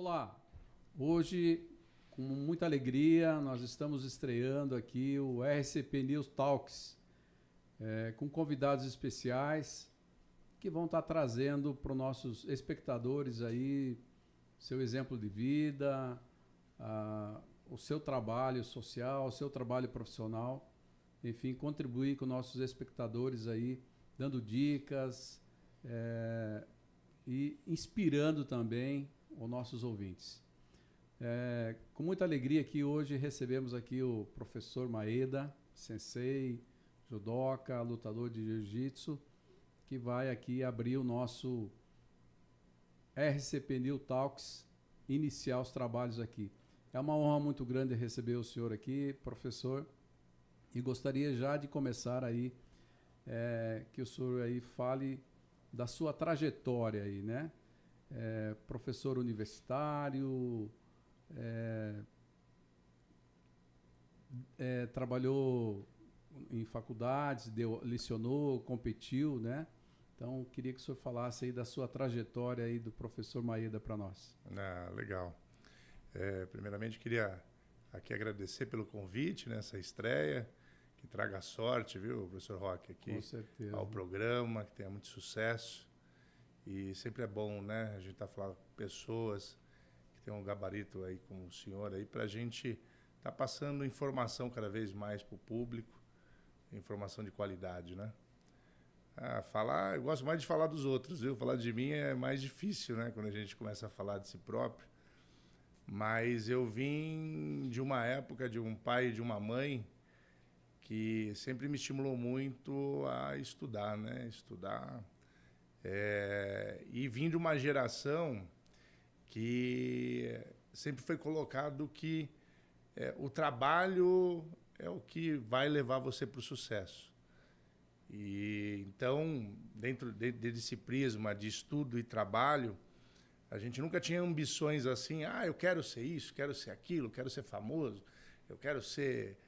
Olá, hoje, com muita alegria, nós estamos estreando aqui o RCP News Talks, com convidados especiais que vão estar trazendo para os nossos espectadores aí seu exemplo de vida, o seu trabalho social, o seu trabalho profissional, enfim, contribuir com nossos espectadores aí, dando dicas e inspirando também os nossos ouvintes. Com muita alegria que hoje recebemos aqui o professor Maeda, sensei, judoca, lutador de jiu-jitsu, que vai aqui abrir o nosso RCP New Talks, iniciar os trabalhos aqui. É uma honra muito grande receber o senhor aqui, professor, e gostaria já de começar aí, que o senhor aí fale da sua trajetória aí, né? Professor universitário, trabalhou em faculdades, lecionou, competiu, né? Então, queria que o senhor falasse aí da sua trajetória aí do professor Maeda para nós. Legal. Primeiramente, queria aqui agradecer pelo convite nessa estreia, que traga sorte, viu, professor Roque, aqui com certeza, ao programa, que tenha muito sucesso. E sempre é bom, né, a gente tá falando com pessoas que tem um gabarito aí como o senhor aí, para a gente tá passando informação cada vez mais para o público, informação de qualidade, né? Eu gosto mais de falar dos outros, viu? Falar de mim é mais difícil, né? Quando a gente começa a falar de si próprio. Mas eu vim de uma época de um pai e de uma mãe que sempre me estimulou muito a estudar, né? E vim de uma geração que sempre foi colocado que o trabalho é o que vai levar você para o sucesso. E então, dentro desse prisma de estudo e trabalho, a gente nunca tinha ambições assim, eu quero ser isso, quero ser aquilo, quero ser famoso, eu quero ser...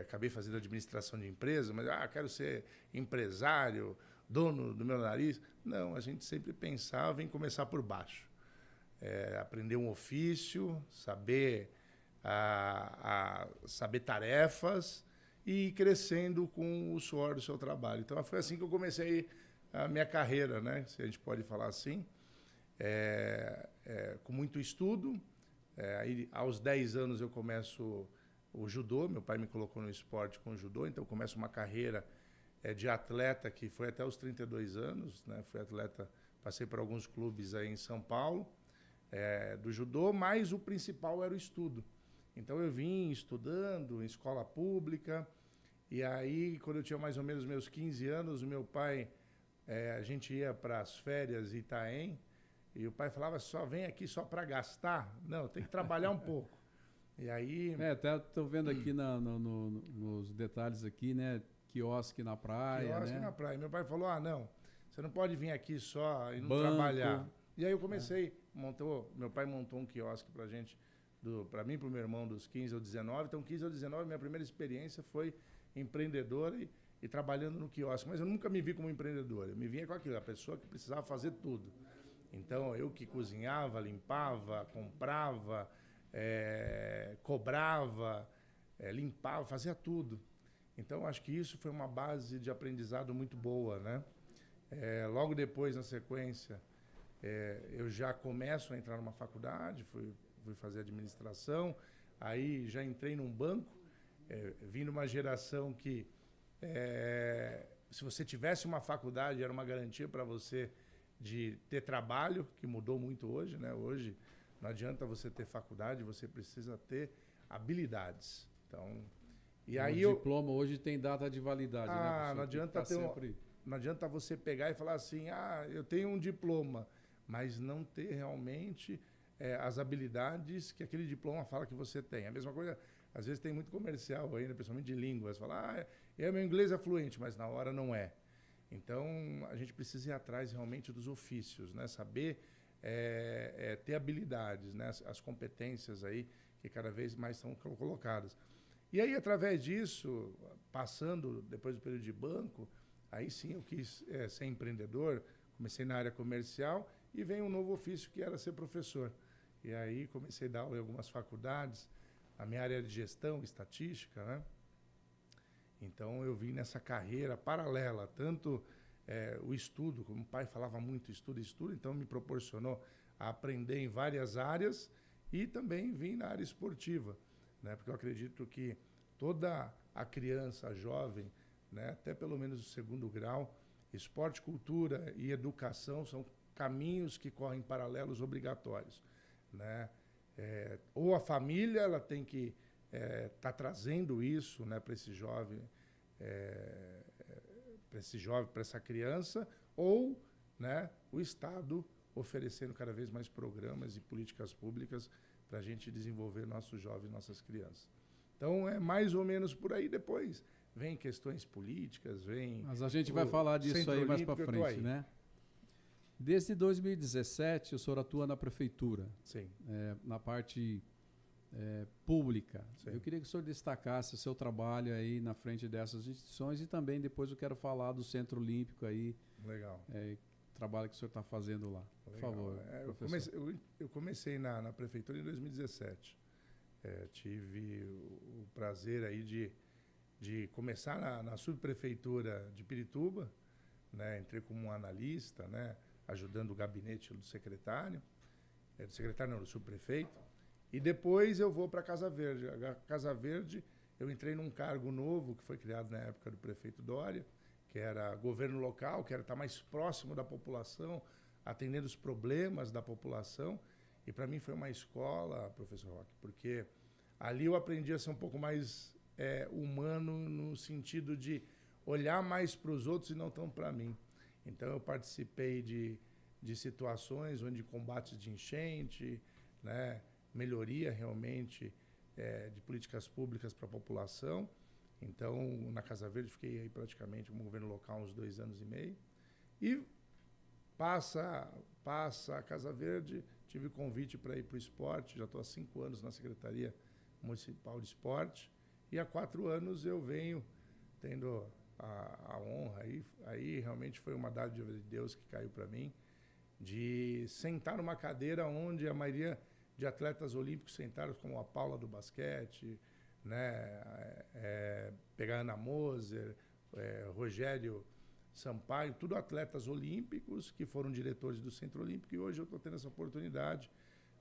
acabei fazendo administração de empresa, mas quero ser empresário, dono do meu nariz. Não, a gente sempre pensava em começar por baixo. Aprender um ofício, saber tarefas e ir crescendo com o suor do seu trabalho. Então foi assim que eu comecei a minha carreira, né? Se a gente pode falar assim, com muito estudo. Aí, aos 10 anos eu começo o judô, meu pai me colocou no esporte com o judô, então eu começo uma carreira de atleta que foi até os 32 anos, né? Fui atleta, passei por alguns clubes aí em São Paulo, do judô, mas o principal era o estudo. Então eu vim estudando em escola pública, e aí quando eu tinha mais ou menos meus 15 anos, o meu pai, a gente ia para as férias em Itaém, e o pai falava, só vem aqui só para gastar? Não, tem que trabalhar um pouco. E aí... até estou vendo aqui nos detalhes aqui, né? Quiosque na praia, Quiosque, né? na praia. Meu pai falou, não, você não pode vir aqui só e não Banco. Trabalhar. E aí eu comecei, meu pai montou um quiosque pra gente, para mim e pro meu irmão, dos 15 aos 19. Então, 15 aos 19, minha primeira experiência foi empreendedora e trabalhando no quiosque. Mas eu nunca me vi como empreendedor, eu me vinha com aquilo, a pessoa que precisava fazer tudo. Então, eu que cozinhava, limpava, comprava, cobrava, limpava, fazia tudo. Então, acho que isso foi uma base de aprendizado muito boa, né? Logo depois, na sequência, eu já começo a entrar numa faculdade, fui fazer administração, aí já entrei num banco, vim de uma geração que, se você tivesse uma faculdade, era uma garantia para você de ter trabalho, que mudou muito hoje, né? Hoje não adianta você ter faculdade, você precisa ter habilidades. Então, e aí o diploma hoje tem data de validade, né? Não adianta não adianta você pegar e falar assim, eu tenho um diploma, mas não ter realmente as habilidades que aquele diploma fala que você tem. A mesma coisa, às vezes tem muito comercial ainda, principalmente de línguas, fala, meu inglês é fluente, mas na hora não é. Então, a gente precisa ir atrás realmente dos ofícios, né? Saber ter habilidades, né? As competências aí que cada vez mais são colocadas. E aí, através disso, passando depois do período de banco, aí sim eu quis ser empreendedor, comecei na área comercial e veio um novo ofício que era ser professor. E aí comecei a dar aula em algumas faculdades. A minha área é de gestão, estatística, né? Então eu vim nessa carreira paralela, tanto o estudo, como o pai falava muito, estudo, então me proporcionou a aprender em várias áreas e também vim na área esportiva, né? Porque eu acredito que toda a criança, a jovem, né, até pelo menos o segundo grau, esporte, cultura e educação são caminhos que correm paralelos obrigatórios, né? Ou a família ela tem que tá trazendo isso, né, para esse jovem, para essa criança, ou, né, o Estado oferecendo cada vez mais programas e políticas públicas para a gente desenvolver nossos jovens, nossas crianças. Então é mais ou menos por aí. Depois vem questões políticas, vem. Mas a gente vai falar disso aí mais para frente, né? Desde 2017 o senhor atua na prefeitura. Sim. Na parte pública. Sim. Eu queria que o senhor destacasse o seu trabalho aí na frente dessas instituições e também depois eu quero falar do Centro Olímpico aí. Legal. Trabalho que o senhor está fazendo lá. Por favor, professor. Eu comecei na prefeitura em 2017. Tive o prazer aí de começar na subprefeitura de Pirituba, né? Entrei como um analista, né? Ajudando o gabinete do secretário, do subprefeito. E depois eu vou para a Casa Verde. A Casa Verde, eu entrei num cargo novo que foi criado na época do prefeito Dória, que era governo local, que era estar mais próximo da população, atendendo os problemas da população. E para mim foi uma escola, professor Roque, porque ali eu aprendi a ser um pouco mais humano, no sentido de olhar mais para os outros e não tão para mim. Então eu participei de situações onde combates de enchente, né, melhoria realmente de políticas públicas para a população. Então, na Casa Verde, fiquei aí praticamente como governo local uns 2 anos e meio. E passa a Casa Verde, tive convite para ir para o esporte, já estou há 5 anos na Secretaria Municipal de Esporte, e há 4 anos eu venho tendo a honra, aí realmente foi uma dádiva de Deus que caiu para mim, de sentar numa cadeira onde a maioria de atletas olímpicos sentaram, como a Paula do basquete, né, pegar Ana Moser, Rogério Sampaio, tudo atletas olímpicos que foram diretores do Centro Olímpico, e hoje eu estou tendo essa oportunidade,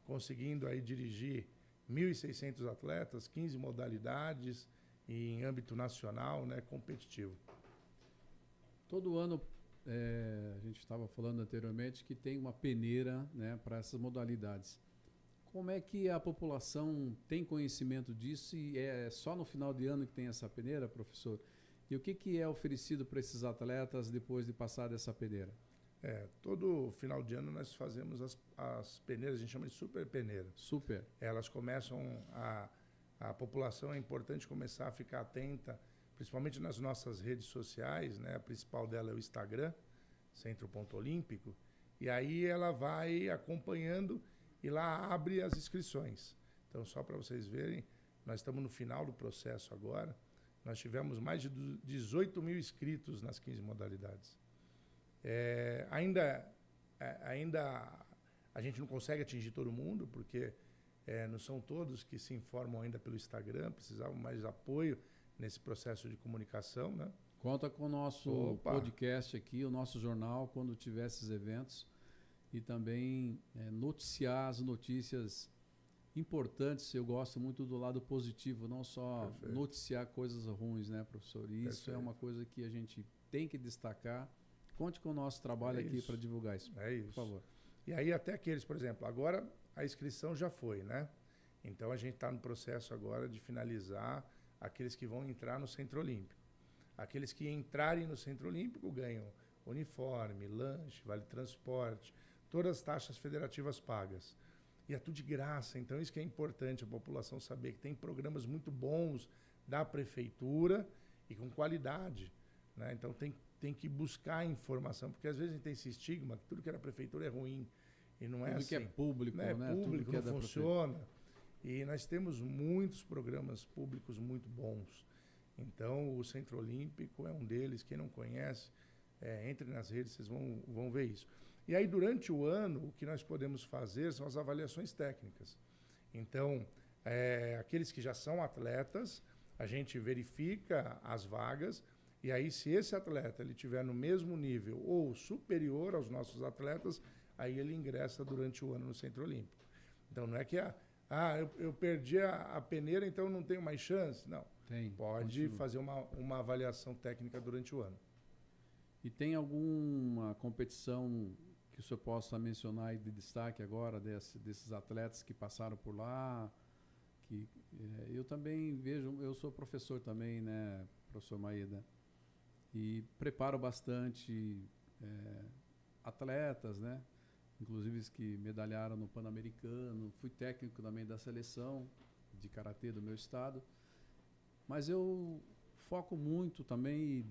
conseguindo aí dirigir 1.600 atletas, 15 modalidades, em âmbito nacional, né, competitivo. Todo ano, a gente estava falando anteriormente que tem uma peneira, né, para essas modalidades. Como é que a população tem conhecimento disso e é só no final de ano que tem essa peneira, professor? E o que é oferecido para esses atletas depois de passar dessa peneira? Todo final de ano nós fazemos as peneiras, a gente chama de super peneira. Super. Elas começam a população, é importante começar a ficar atenta, principalmente nas nossas redes sociais, né? A principal dela é o Instagram, Centro Ponto Olímpico, e aí ela vai acompanhando e lá abre as inscrições. Então, só para vocês verem, nós estamos no final do processo agora. Nós tivemos mais de 18 mil inscritos nas 15 modalidades. Ainda a gente não consegue atingir todo mundo, porque não são todos que se informam ainda pelo Instagram, precisavam mais apoio nesse processo de comunicação, né? Conta com o nosso podcast aqui, o nosso jornal, quando tiver esses eventos, e também noticiar as notícias importantes. Eu gosto muito do lado positivo, não só noticiar coisas ruins, né, professor? E isso é uma coisa que a gente tem que destacar. Conte com o nosso trabalho aqui para divulgar isso. Por favor. E aí até aqueles, por exemplo, agora a inscrição já foi, né? Então a gente está no processo agora de finalizar aqueles que vão entrar no Centro Olímpico. Aqueles que entrarem no Centro Olímpico ganham uniforme, lanche, vale transporte, todas as taxas federativas pagas. E é tudo de graça, então isso que é importante a população saber, que tem programas muito bons da prefeitura e com qualidade, né? Então tem que buscar informação, porque às vezes a gente tem esse estigma que tudo que é da prefeitura é ruim, e não é assim. Tudo que é público, né? Público, não funciona. E nós temos muitos programas públicos muito bons. Então o Centro Olímpico é um deles, quem não conhece, entre nas redes, vocês vão ver isso. E aí, durante o ano, o que nós podemos fazer são as avaliações técnicas. Então, aqueles que já são atletas, a gente verifica as vagas, e aí, se esse atleta ele estiver no mesmo nível ou superior aos nossos atletas, aí ele ingressa durante o ano no Centro Olímpico. Então, não é que eu perdi a peneira, então não tenho mais chance. Não. Pode fazer uma avaliação técnica durante o ano. E tem alguma competição que o senhor possa mencionar aí de destaque agora, desses atletas que passaram por lá? Eu também vejo, eu sou professor também, né, professor Maeda, e preparo bastante atletas, né? Inclusive os que medalharam no Pan-Americano. Fui técnico também da seleção de karatê do meu estado. Mas eu foco muito também e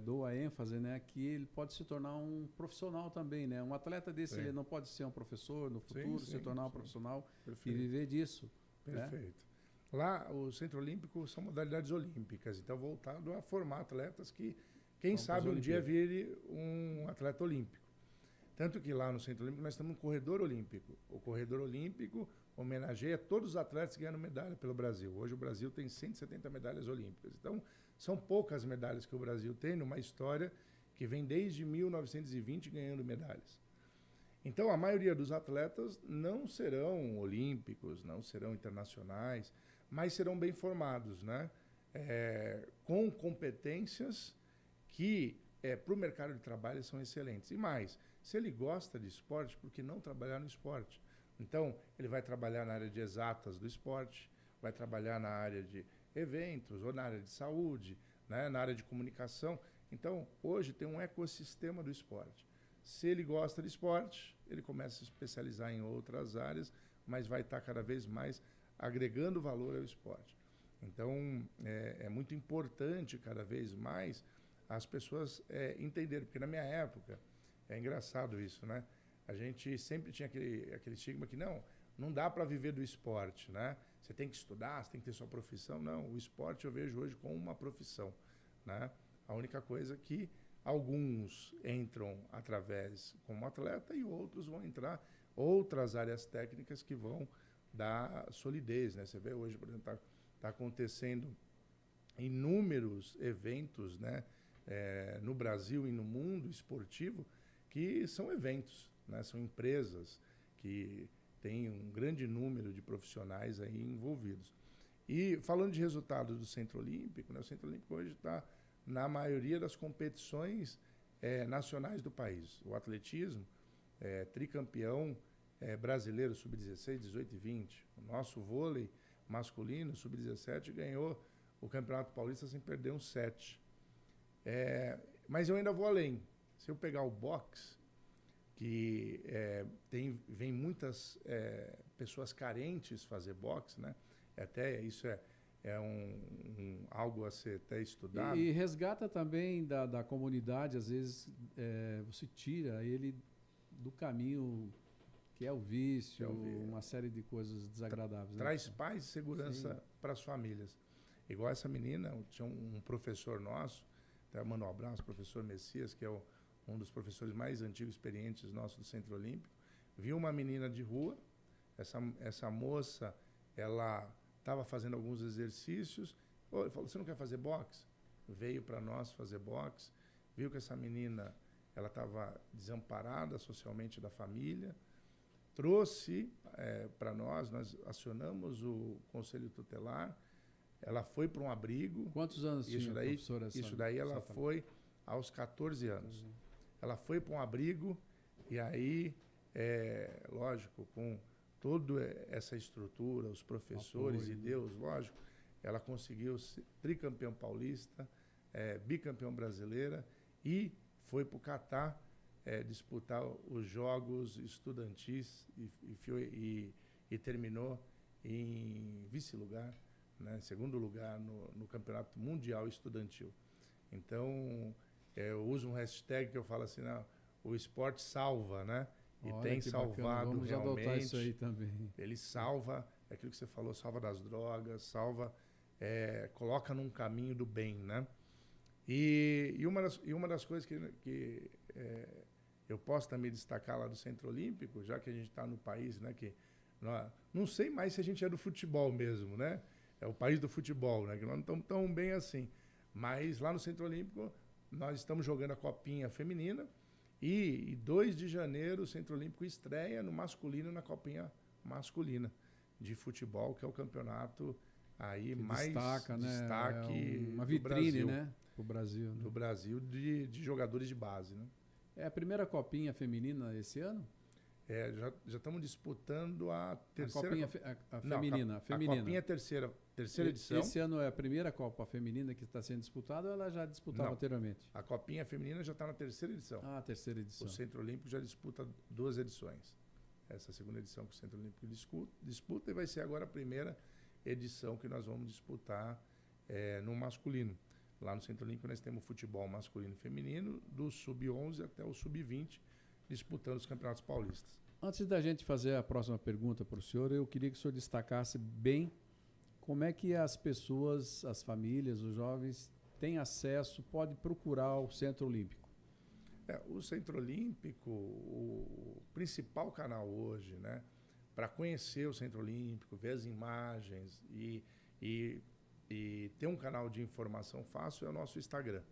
dou a ênfase, né, que ele pode se tornar um profissional também, né? Um atleta desse, ele não pode ser um professor no futuro, se tornar um profissional. Perfeito. E viver disso. Perfeito. Né? Lá, o Centro Olímpico são modalidades olímpicas, então voltado a formar atletas que, quem sabe, um dia vire um atleta olímpico. Tanto que lá no Centro Olímpico nós temos um corredor olímpico. O corredor olímpico homenageia todos os atletas que ganham medalha pelo Brasil. Hoje o Brasil tem 170 medalhas olímpicas. Então, são poucas medalhas que o Brasil tem numa história que vem desde 1920 ganhando medalhas. Então, a maioria dos atletas não serão olímpicos, não serão internacionais, mas serão bem formados, né? Com competências que, para o mercado de trabalho, são excelentes. E mais, se ele gosta de esporte, por que não trabalhar no esporte? Então, ele vai trabalhar na área de exatas do esporte, vai trabalhar na área de eventos, ou na área de saúde, né, na área de comunicação. Então, hoje tem um ecossistema do esporte. Se ele gosta de esporte, ele começa a se especializar em outras áreas, mas vai estar cada vez mais agregando valor ao esporte. Então, é muito importante cada vez mais as pessoas entenderem, porque na minha época, é engraçado isso, né? A gente sempre tinha aquele estigma que não dá para viver do esporte, né? Você tem que estudar, você tem que ter sua profissão. Não, o esporte eu vejo hoje como uma profissão, né? A única coisa que alguns entram através como atleta e outros vão entrar outras áreas técnicas que vão dar solidez, né? Você vê hoje, por exemplo, tá acontecendo inúmeros eventos, né? No Brasil e no mundo esportivo, que são eventos, né? São empresas que têm um grande número de profissionais aí envolvidos. E falando de resultados do Centro Olímpico, né? O Centro Olímpico hoje está na maioria das competições nacionais do país. O atletismo, tricampeão brasileiro sub-16, 18 e 20. O nosso vôlei masculino sub-17 ganhou o Campeonato Paulista sem perder um set. Mas eu ainda vou além. Se eu pegar o boxe, que vem muitas pessoas carentes fazer boxe, né? Até isso algo a ser até estudado. E resgata também da comunidade, às vezes você tira ele do caminho que é o vício, uma série de coisas desagradáveis. Traz paz e segurança para as famílias. Igual essa menina, tinha um professor nosso, até mando um abraço, professor Messias, que é um dos professores mais antigos, experientes nossos do Centro Olímpico, viu uma menina de rua, essa moça, ela estava fazendo alguns exercícios, ele falou, você não quer fazer boxe? Veio para nós fazer boxe, viu que essa menina, ela estava desamparada socialmente da família, trouxe para nós acionamos o Conselho Tutelar, ela foi para um abrigo. Quantos anos tinha, professora? Isso daí ela foi aos 14 anos. Ela foi para um abrigo e aí, lógico, com toda essa estrutura, os professores e Deus, lógico, ela conseguiu ser tricampeão paulista, bicampeão brasileira e foi para o Catar disputar os Jogos Estudantis e terminou em vice-lugar, né, segundo lugar no Campeonato Mundial Estudantil. Então, eu uso um hashtag que eu falo assim, o esporte salva, né? E olha, tem salvado vamos realmente. Adotar isso aí também. Ele salva, aquilo que você falou, salva das drogas, salva, coloca num caminho do bem, né? E uma das coisas que Eu posso também destacar lá do Centro Olímpico, já que a gente está no país, né, que não sei mais se a gente é do futebol mesmo, né? É o país do futebol, né? Que nós não estamos tão bem assim. Mas lá no Centro Olímpico nós estamos jogando a Copinha Feminina e 2 de janeiro o Centro Olímpico estreia no masculino na Copinha Masculina de futebol, que é o campeonato aí que mais destaca, né? destaque Uma do vitrine, Brasil, né? Pro Brasil. Né? do Brasil de jogadores de base, né? É a primeira copinha feminina esse ano? Já estamos disputando a terceira... A copinha a feminina. Não, feminina. a copinha é a terceira edição. Esse ano é a primeira Copa Feminina que está sendo disputada ou ela já disputava Não. anteriormente? A copinha feminina já está na terceira edição. Ah, a terceira edição. O Centro Olímpico já disputa 2 edições. Essa é a segunda edição que o Centro Olímpico disputa e vai ser agora a primeira edição que nós vamos disputar no masculino. Lá no Centro Olímpico nós temos futebol masculino e feminino, do sub-11 até o sub-20, disputando os campeonatos paulistas. Antes da gente fazer a próxima pergunta para o senhor, eu queria que o senhor destacasse bem como é que as pessoas, as famílias, os jovens têm acesso, pode procurar o Centro Olímpico. O Centro Olímpico, o principal canal hoje, né, para conhecer o Centro Olímpico, ver as imagens e ter um canal de informação fácil é o nosso Instagram,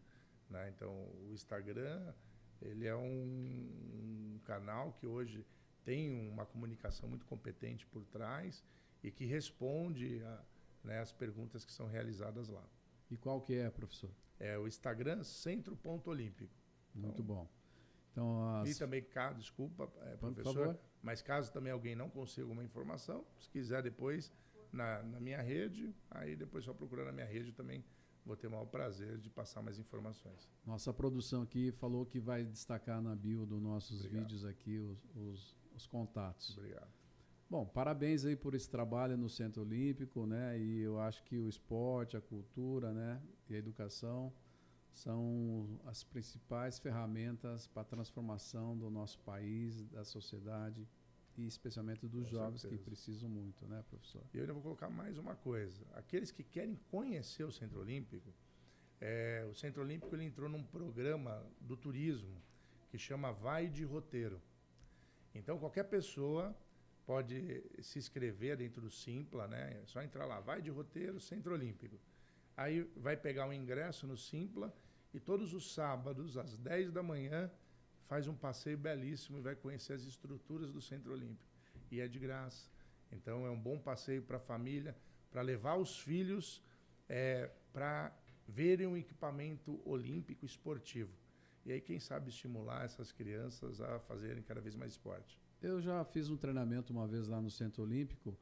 né? Então, o Instagram, ele é um canal que hoje tem uma comunicação muito competente por trás e que responde as perguntas que são realizadas lá. E qual que é, professor? É o Instagram Centro.Olímpico. Muito bom. Então, E também, desculpa, professor, por favor. mas caso também alguém não consiga uma informação, se quiser depois na minha rede, aí depois só procurar na minha rede também vou ter o maior prazer de passar mais informações. Nossa produção aqui falou que vai destacar na bio dos nossos vídeos aqui os contatos. Obrigado. Bom, parabéns aí por esse trabalho no Centro Olímpico, né? E eu acho que o esporte, a cultura, né? E a educação são as principais ferramentas para a transformação do nosso país, da sociedade e especialmente dos jovens que precisam muito, né, professor? E eu ainda vou colocar mais uma coisa. Aqueles que querem conhecer o Centro Olímpico, o Centro Olímpico ele entrou num programa do turismo que chama Vai de Roteiro. Então, qualquer pessoa pode se inscrever dentro do Simpla, né? É só entrar lá, Vai de Roteiro, Centro Olímpico. Aí vai pegar um ingresso no Simpla e todos os sábados, às 10 da manhã, faz um passeio belíssimo e vai conhecer as estruturas do Centro Olímpico. E é de graça. Então, é um bom passeio para a família, para levar os filhos para verem um equipamento olímpico esportivo. E aí, quem sabe, estimular essas crianças a fazerem cada vez mais esporte. Eu já fiz um treinamento uma vez lá no Centro Olímpico.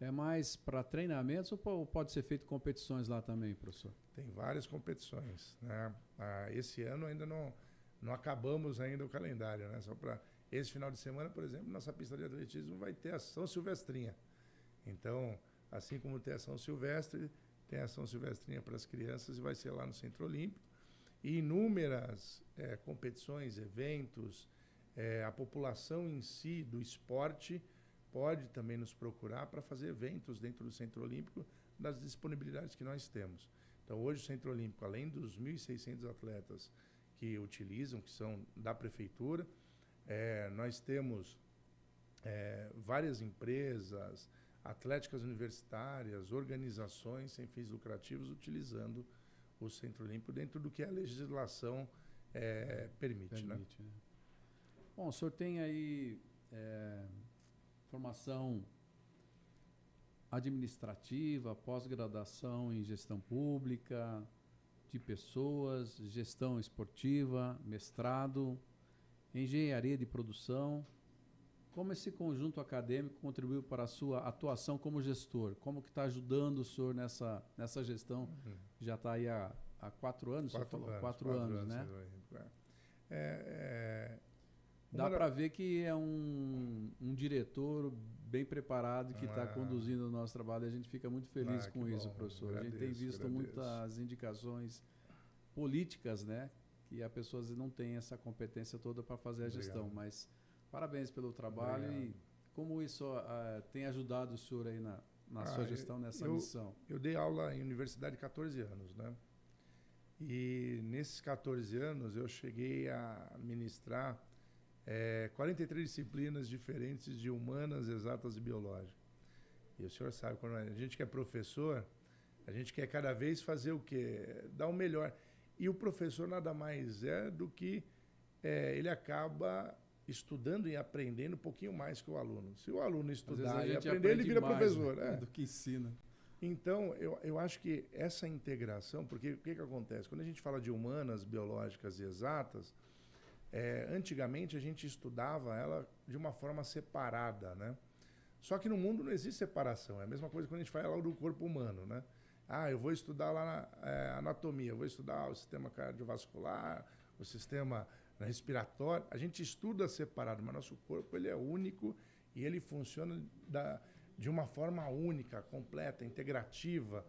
É mais para treinamentos ou pode ser feito competições lá também, professor? Tem várias competições, né? Esse ano ainda não acabamos ainda o calendário, né? Só para esse final de semana, por exemplo, nossa pista de atletismo vai ter a São Silvestrinha. Então, assim como tem a São Silvestre, tem a São Silvestrinha para as crianças e vai ser lá no Centro Olímpico. E inúmeras competições, eventos, a população em si do esporte pode também nos procurar para fazer eventos dentro do Centro Olímpico das disponibilidades que nós temos. Então, hoje o Centro Olímpico, além dos 1.600 atletas que utilizam, que são da prefeitura, nós temos várias empresas, atléticas universitárias, organizações sem fins lucrativos utilizando o Centro Olímpico dentro do que a legislação permite, né? Bom, o senhor tem aí formação administrativa, pós-graduação em gestão pública, de pessoas, gestão esportiva, mestrado, engenharia de produção. Como esse conjunto acadêmico contribuiu para a sua atuação como gestor? Como que está ajudando o senhor nessa gestão? Já está aí há 4 anos, você falou? 4 anos, né? Dá para ver que é um diretor bem preparado que está conduzindo o nosso trabalho. A gente fica muito feliz com isso, professor. A gente tem visto muitas indicações políticas, né? Que a pessoa não tem essa competência toda para fazer a gestão. Mas parabéns pelo trabalho. E como isso tem ajudado o senhor aí na sua gestão, nessa missão? Eu dei aula em universidade 14 anos, né? E nesses 14 anos eu cheguei a ministrar 43 disciplinas diferentes de humanas, exatas e biológicas. E o senhor sabe, quando a gente que é professor, a gente quer cada vez fazer o quê? Dar o melhor. E o professor nada mais é do que ele acaba estudando e aprendendo um pouquinho mais que o aluno. Se o aluno estudar e aprender, ele vira professor. Né? Do que ensina. Então, eu acho que essa integração, porque o que acontece? Quando a gente fala de humanas, biológicas e exatas, antigamente a gente estudava ela de uma forma separada, né? Só que no mundo não existe separação. É a mesma coisa quando a gente fala do corpo humano, né? Eu vou estudar lá anatomia, eu vou estudar o sistema cardiovascular, o sistema respiratório. A gente estuda separado, mas nosso corpo ele é único e ele funciona de uma forma única, completa, integrativa.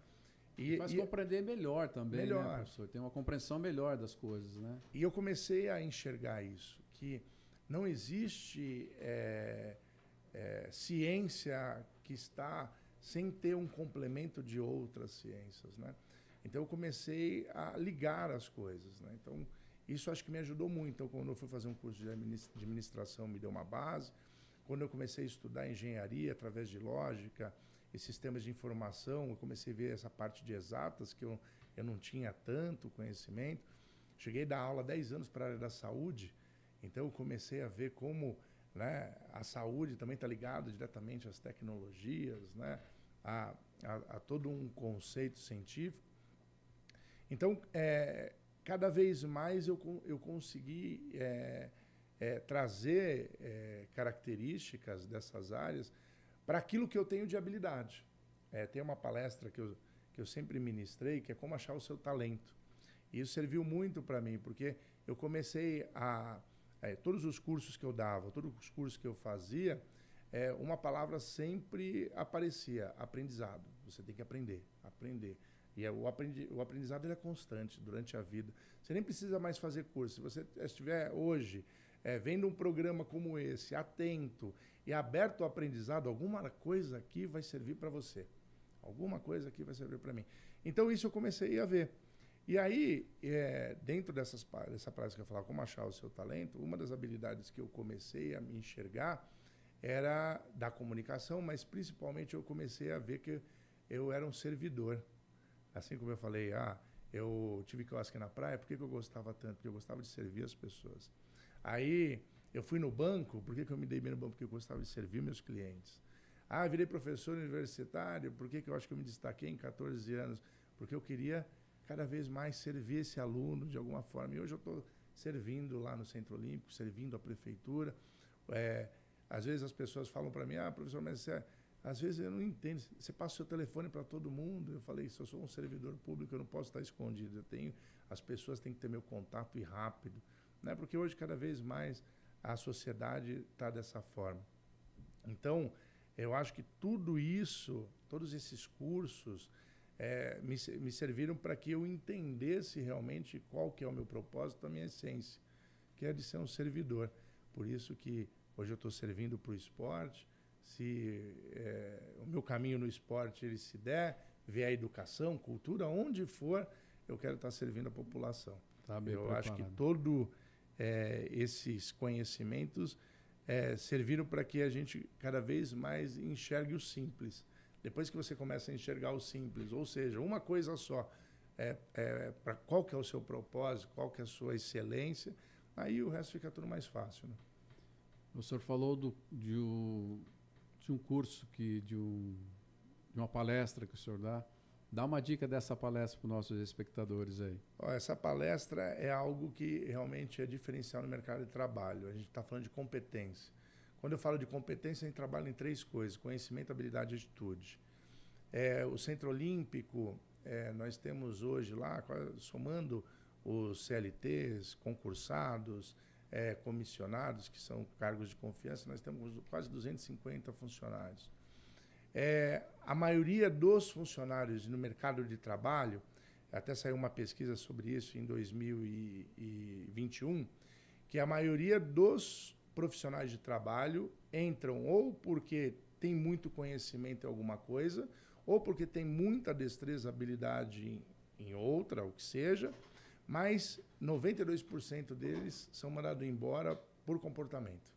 E faz compreender melhor também, né, professor? Tem uma compreensão melhor das coisas, né? E eu comecei a enxergar isso, que não existe ciência que está sem ter um complemento de outras ciências, né? Então eu comecei a ligar as coisas, né? Então isso acho que me ajudou muito. Então quando eu fui fazer um curso de administração me deu uma base. Quando eu comecei a estudar engenharia através de lógica e sistemas de informação, eu comecei a ver essa parte de exatas que eu não tinha tanto conhecimento. Cheguei a dar aula há 10 anos para a área da saúde, então eu comecei a ver como, né, a saúde também está ligada diretamente às tecnologias, né, a todo um conceito científico. Então, cada vez mais eu consegui trazer características dessas áreas para aquilo que eu tenho de habilidade. Tem uma palestra que eu sempre ministrei, que é como achar o seu talento. E isso serviu muito para mim, porque eu comecei todos os cursos que eu dava, todos os cursos que eu fazia, uma palavra sempre aparecia: aprendizado. Você tem que aprender. E o aprendizado ele é constante durante a vida. Você nem precisa mais fazer curso. Se você estiver hoje vendo um programa como esse, atento e aberto ao aprendizado, alguma coisa aqui vai servir para você. Alguma coisa aqui vai servir para mim. Então, isso eu comecei a ver. E aí, dentro dessa prática que eu falava, como achar o seu talento, uma das habilidades que eu comecei a me enxergar era da comunicação, mas principalmente eu comecei a ver que eu era um servidor. Assim como eu falei, eu tive quiosque na praia, por que eu gostava tanto? Porque eu gostava de servir as pessoas. Aí eu fui no banco, por que eu me dei bem no banco? Porque eu gostava de servir meus clientes. Virei professor universitário, por que eu acho que eu me destaquei em 14 anos? Porque eu queria cada vez mais servir esse aluno de alguma forma. E hoje eu estou servindo lá no Centro Olímpico, servindo a prefeitura. Às vezes as pessoas falam para mim, professor, mas às vezes eu não entendo. Você passa o seu telefone para todo mundo. Eu falei, se eu sou um servidor público, eu não posso estar escondido. As pessoas têm que ter meu contato e rápido. Né? Porque hoje, cada vez mais, a sociedade está dessa forma. Então, eu acho que tudo isso, todos esses cursos, me serviram para que eu entendesse realmente qual que é o meu propósito, a minha essência, que é de ser um servidor. Por isso que hoje eu estou servindo para o esporte. Se o meu caminho no esporte ele se der, ver a educação, cultura, onde for, eu quero estar servindo a população. Tá bem eu preparado. Acho que todo esses conhecimentos serviram para que a gente cada vez mais enxergue o simples. Depois que você começa a enxergar o simples, ou seja, uma coisa só, para qual que é o seu propósito, qual que é a sua excelência, aí o resto fica tudo mais fácil. Né? O senhor falou de um curso, de uma palestra que o senhor dá. Dá uma dica dessa palestra para os nossos espectadores aí. Essa palestra é algo que realmente é diferencial no mercado de trabalho. A gente está falando de competência. Quando eu falo de competência, a gente trabalha em 3 coisas: conhecimento, habilidade e atitude. O Centro Olímpico, nós temos hoje lá, somando os CLTs, concursados, comissionados, que são cargos de confiança, nós temos quase 250 funcionários. A maioria dos funcionários no mercado de trabalho, até saiu uma pesquisa sobre isso em 2021, que a maioria dos profissionais de trabalho entram ou porque tem muito conhecimento em alguma coisa, ou porque tem muita destreza, habilidade em outra, o que seja, mas 92% deles são mandados embora por comportamento.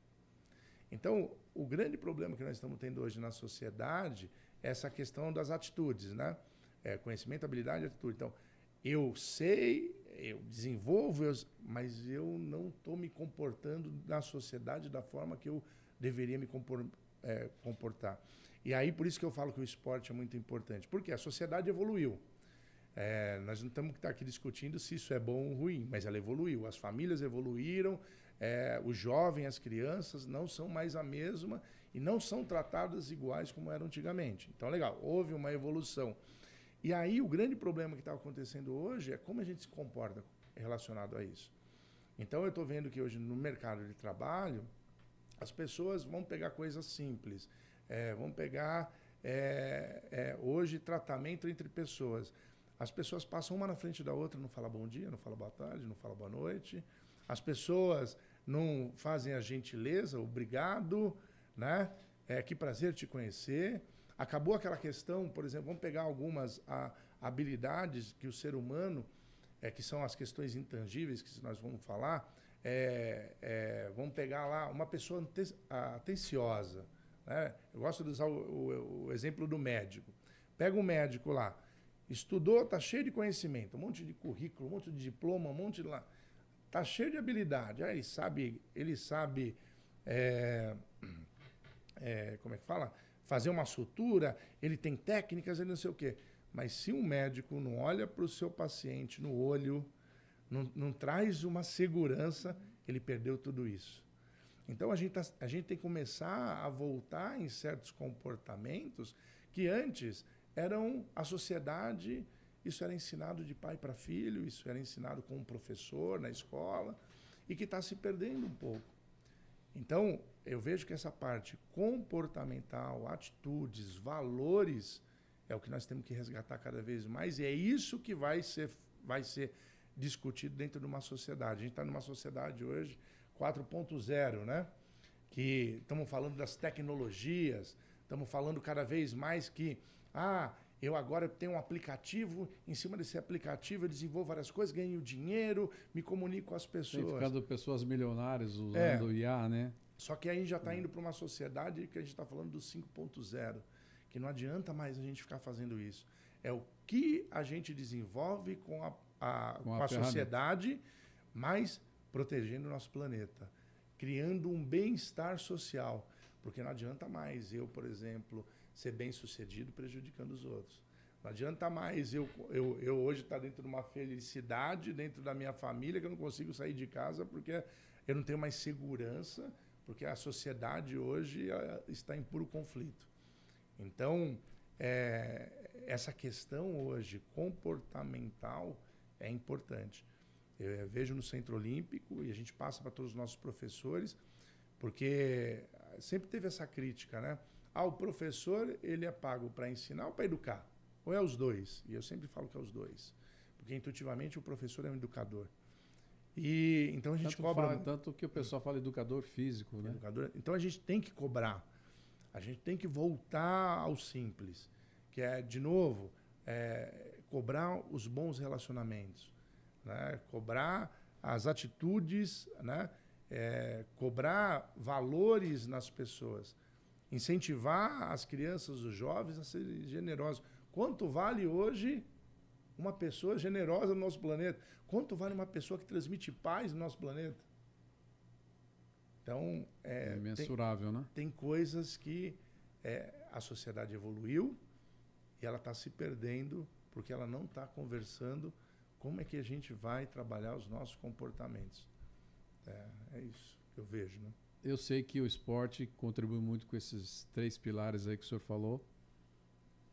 Então, o grande problema que nós estamos tendo hoje na sociedade é essa questão das atitudes, né? Conhecimento, habilidade e atitude. Então, eu sei, eu desenvolvo, mas eu não estou me comportando na sociedade da forma que eu deveria me comportar. E aí, por isso que eu falo que o esporte é muito importante. Porque a sociedade evoluiu. Nós não estamos aqui discutindo se isso é bom ou ruim, mas ela evoluiu. As famílias evoluíram, os jovens, as crianças não são mais a mesma e não são tratadas iguais como eram antigamente. Então, legal, houve uma evolução. E aí, o grande problema que está acontecendo hoje é como a gente se comporta relacionado a isso. Então, eu estou vendo que hoje no mercado de trabalho, as pessoas vão pegar coisas simples. Vão pegar, hoje, tratamento entre pessoas. As pessoas passam uma na frente da outra, não fala bom dia, não fala boa tarde, não fala boa noite. As pessoas não fazem a gentileza, obrigado, né? Que prazer te conhecer. Acabou aquela questão, por exemplo, vamos pegar algumas habilidades que o ser humano, que são as questões intangíveis que nós vamos falar, vamos pegar lá uma pessoa atenciosa, né? Eu gosto de usar o exemplo do médico. Pega um médico lá, estudou, está cheio de conhecimento, um monte de currículo, um monte de diploma, um monte de lá. Está cheio de habilidade. Ele sabe como é que fala? Fazer uma sutura, ele tem técnicas, ele não sei o quê. Mas se um médico não olha para o seu paciente no olho, não traz uma segurança, ele perdeu tudo isso. Então, a gente tem que começar a voltar em certos comportamentos que antes eram a sociedade, isso era ensinado de pai para filho, isso era ensinado com um professor na escola, e que está se perdendo um pouco. Então, eu vejo que essa parte comportamental, atitudes, valores, é o que nós temos que resgatar cada vez mais, e é isso que vai ser discutido dentro de uma sociedade. A gente está numa sociedade hoje 4.0, né? Que estamos falando das tecnologias, estamos falando cada vez mais que eu agora tenho um aplicativo, em cima desse aplicativo eu desenvolvo várias coisas, ganho dinheiro, me comunico com as pessoas. Tem ficando pessoas milionárias usando o IA, né? Só que aí já está indo para uma sociedade que a gente está falando do 5.0, que não adianta mais a gente ficar fazendo isso. É o que a gente desenvolve com a sociedade, mas protegendo o nosso planeta, criando um bem-estar social. Porque não adianta mais eu, por exemplo, ser bem-sucedido prejudicando os outros. Não adianta mais eu hoje estar dentro de uma felicidade, dentro da minha família, que eu não consigo sair de casa porque eu não tenho mais segurança, porque a sociedade hoje está em puro conflito. Então, essa questão hoje comportamental é importante. Eu vejo no Centro Olímpico, e a gente passa para todos os nossos professores, porque sempre teve essa crítica, né? O professor, ele é pago para ensinar ou para educar? Ou é os dois? E eu sempre falo que é os dois. Porque, intuitivamente, o professor é um educador. E então a gente cobra... Tanto que o pessoal fala educador físico, né? Então a gente tem que cobrar. A gente tem que voltar ao simples. Que é, de novo, cobrar os bons relacionamentos, né? Cobrar as atitudes, né? Cobrar valores nas pessoas. Incentivar as crianças, os jovens a serem generosos. Quanto vale hoje uma pessoa generosa no nosso planeta? Quanto vale uma pessoa que transmite paz no nosso planeta? Então, é imensurável, né? Tem coisas que a sociedade evoluiu e ela está se perdendo porque ela não está conversando como é que a gente vai trabalhar os nossos comportamentos. É isso que eu vejo, né? Eu sei que o esporte contribui muito com esses 3 pilares aí que o senhor falou,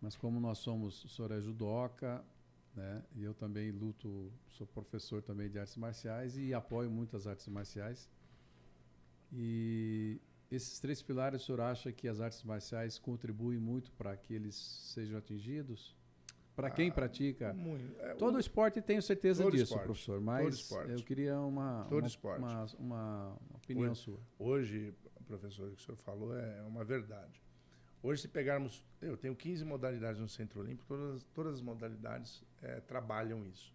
mas como o senhor é judoca, né? E eu também sou professor também de artes marciais e apoio muito as artes marciais. E esses 3 pilares, o senhor acha que as artes marciais contribuem muito para que eles sejam atingidos? Para quem pratica? Todo esporte tenho certeza disso, professor, mas eu queria uma opinião sua. Hoje, professor, o que o senhor falou é uma verdade. Hoje, se pegarmos... Eu tenho 15 modalidades no Centro Olímpico, todas as modalidades trabalham isso.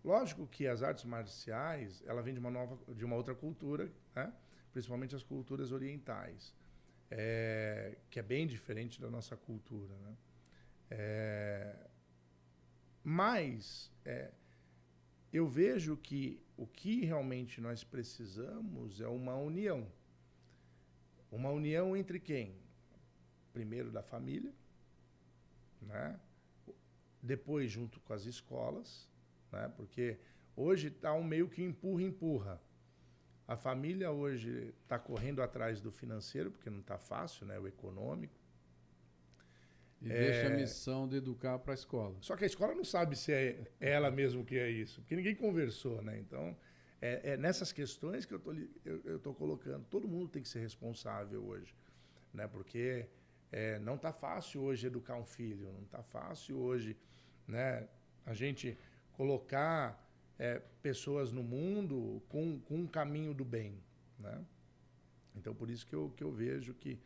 Lógico que as artes marciais, ela vem de uma outra cultura, né? Principalmente as culturas orientais, que é bem diferente da nossa cultura, né? Mas eu vejo que o que realmente nós precisamos é uma união. Uma união entre quem? Primeiro da família, né? Depois junto com as escolas, né? Porque hoje está um meio que empurra. A família hoje está correndo atrás do financeiro, porque não está fácil, né? O econômico. E deixa a missão de educar para a escola. Só que a escola não sabe se é ela mesmo que é isso, porque ninguém conversou, né? Então, nessas questões que eu tô colocando. Todo mundo tem que ser responsável hoje, né? Porque não está fácil hoje educar um filho, não está fácil hoje, né? A gente colocar pessoas no mundo com um caminho do bem, né? Então, por isso que eu vejo que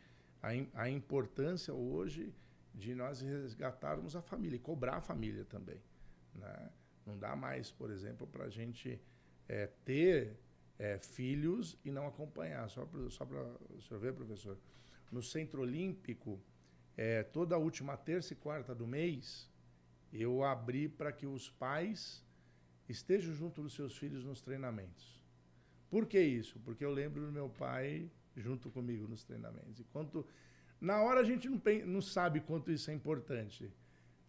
a importância hoje de nós resgatarmos a família e cobrar a família também, né? Não dá mais, por exemplo, para a gente ter filhos e não acompanhar. Só para o senhor ver, professor, no Centro Olímpico, toda a última terça e quarta do mês, eu abri para que os pais estejam junto dos seus filhos nos treinamentos. Por que isso? Porque eu lembro do meu pai junto comigo nos treinamentos. Na hora a gente não sabe quanto isso é importante.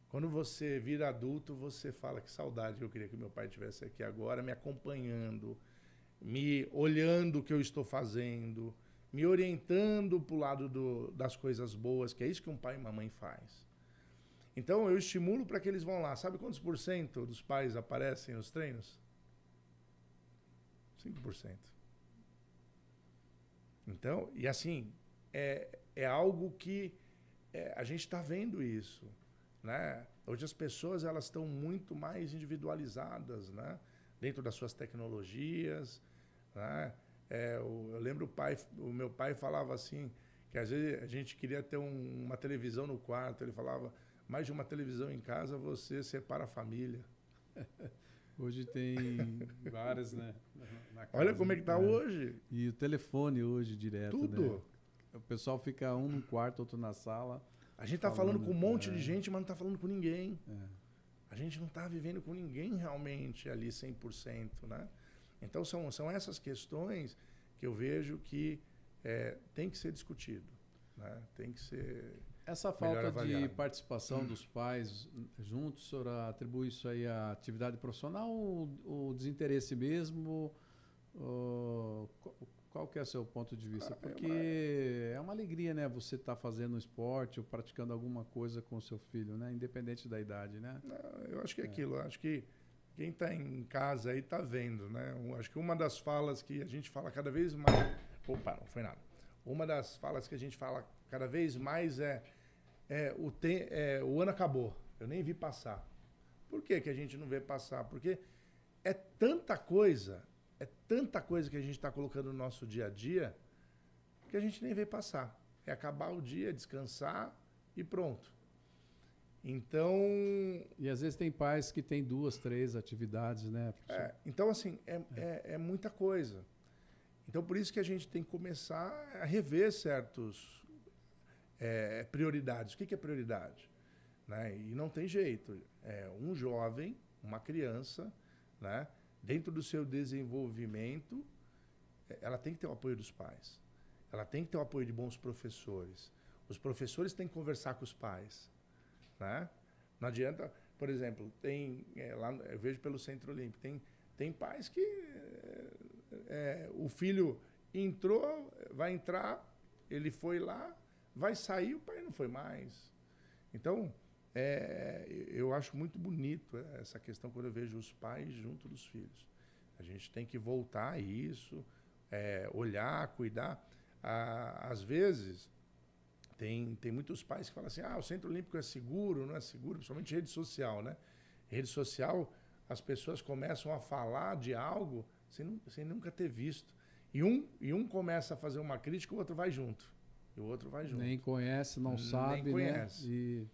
Quando você vira adulto, você fala que saudade eu queria que meu pai estivesse aqui agora, me acompanhando, me olhando o que eu estou fazendo, me orientando para o lado das coisas boas, que é isso que um pai e uma mãe faz. Então eu estimulo para que eles vão lá. Sabe quantos % dos pais aparecem nos treinos? 5%. Então, e assim, é algo que a gente está vendo isso, né? Hoje as pessoas elas estão muito mais individualizadas, né? Dentro das suas tecnologias, né? Eu lembro o meu pai falava assim, que às vezes a gente queria ter uma televisão no quarto, ele falava, mais de uma televisão em casa você separa a família. Hoje tem várias, né? Na casa, olha como é que está hoje. E o telefone hoje direto, tudo. Né? O pessoal fica um no quarto, outro na sala. A gente está falando com um monte de gente, mas não está falando com ninguém. A gente não está vivendo com ninguém realmente ali 100%, né? Então são essas questões que eu vejo que tem que ser discutido, né? Tem que ser essa falta de participação dos pais juntos, o senhor atribui isso aí à atividade profissional ou desinteresse mesmo? Qual que é o seu ponto de vista? Porque é uma alegria, né? Você estar fazendo esporte ou praticando alguma coisa com o seu filho, né? Independente da idade, né? Não, eu acho que é aquilo. Eu acho que quem está em casa aí está vendo, né? Acho que uma das falas que a gente fala cada vez mais... Opa, não foi nada. Uma das falas que a gente fala cada vez mais o ano acabou. Eu nem vi passar. Por que a gente não vê passar? Porque é tanta coisa que a gente está colocando no nosso dia a dia que a gente nem vê passar. É acabar o dia, descansar e pronto. Então... E às vezes tem pais que têm 2, 3 atividades, né? Então, assim, é muita coisa. Então, por isso que a gente tem que começar a rever certos prioridades. O que é prioridade? Né? E não tem jeito. Um jovem, uma criança, né? Dentro do seu desenvolvimento, ela tem que ter o apoio dos pais. Ela tem que ter o apoio de bons professores. Os professores têm que conversar com os pais, né? Não adianta, por exemplo, lá eu vejo pelo Centro Olímpico, tem pais que o filho entrou, vai entrar, ele foi lá, vai sair, o pai não foi mais. Então, eu acho muito bonito essa questão quando eu vejo os pais junto dos filhos. A gente tem que voltar a isso, olhar, cuidar. Às vezes, tem muitos pais que falam assim, o Centro Olímpico é seguro, não é seguro, principalmente rede social, né? Rede social, as pessoas começam a falar de algo sem nunca ter visto. E um começa a fazer uma crítica, o outro vai junto. E o outro vai junto. Nem conhece, não sabe, nem conhece. Né?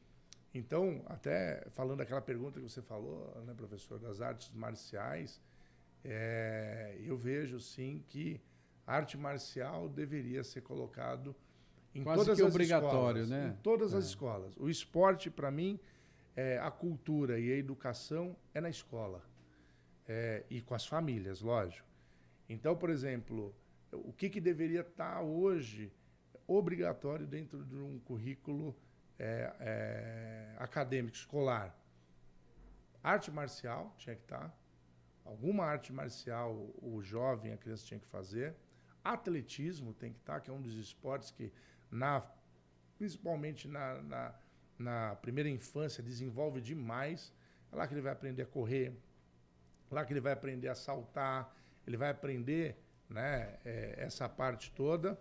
Então, até falando daquela pergunta que você falou, né, professor, das artes marciais, eu vejo sim que a arte marcial deveria ser colocado em Quase todas que as obrigatório, escolas, né? em todas as escolas. O esporte, para mim, a cultura e a educação é na escola. E com as famílias, lógico. Então, por exemplo, o que deveria estar hoje obrigatório dentro de um currículo acadêmico, escolar? Arte marcial tinha que estar. Alguma arte marcial o jovem, a criança tinha que fazer. Atletismo tem que estar, que é um dos esportes que, principalmente na primeira infância, desenvolve demais. É lá que ele vai aprender a correr, é lá que ele vai aprender a saltar, ele vai aprender, né, essa parte toda.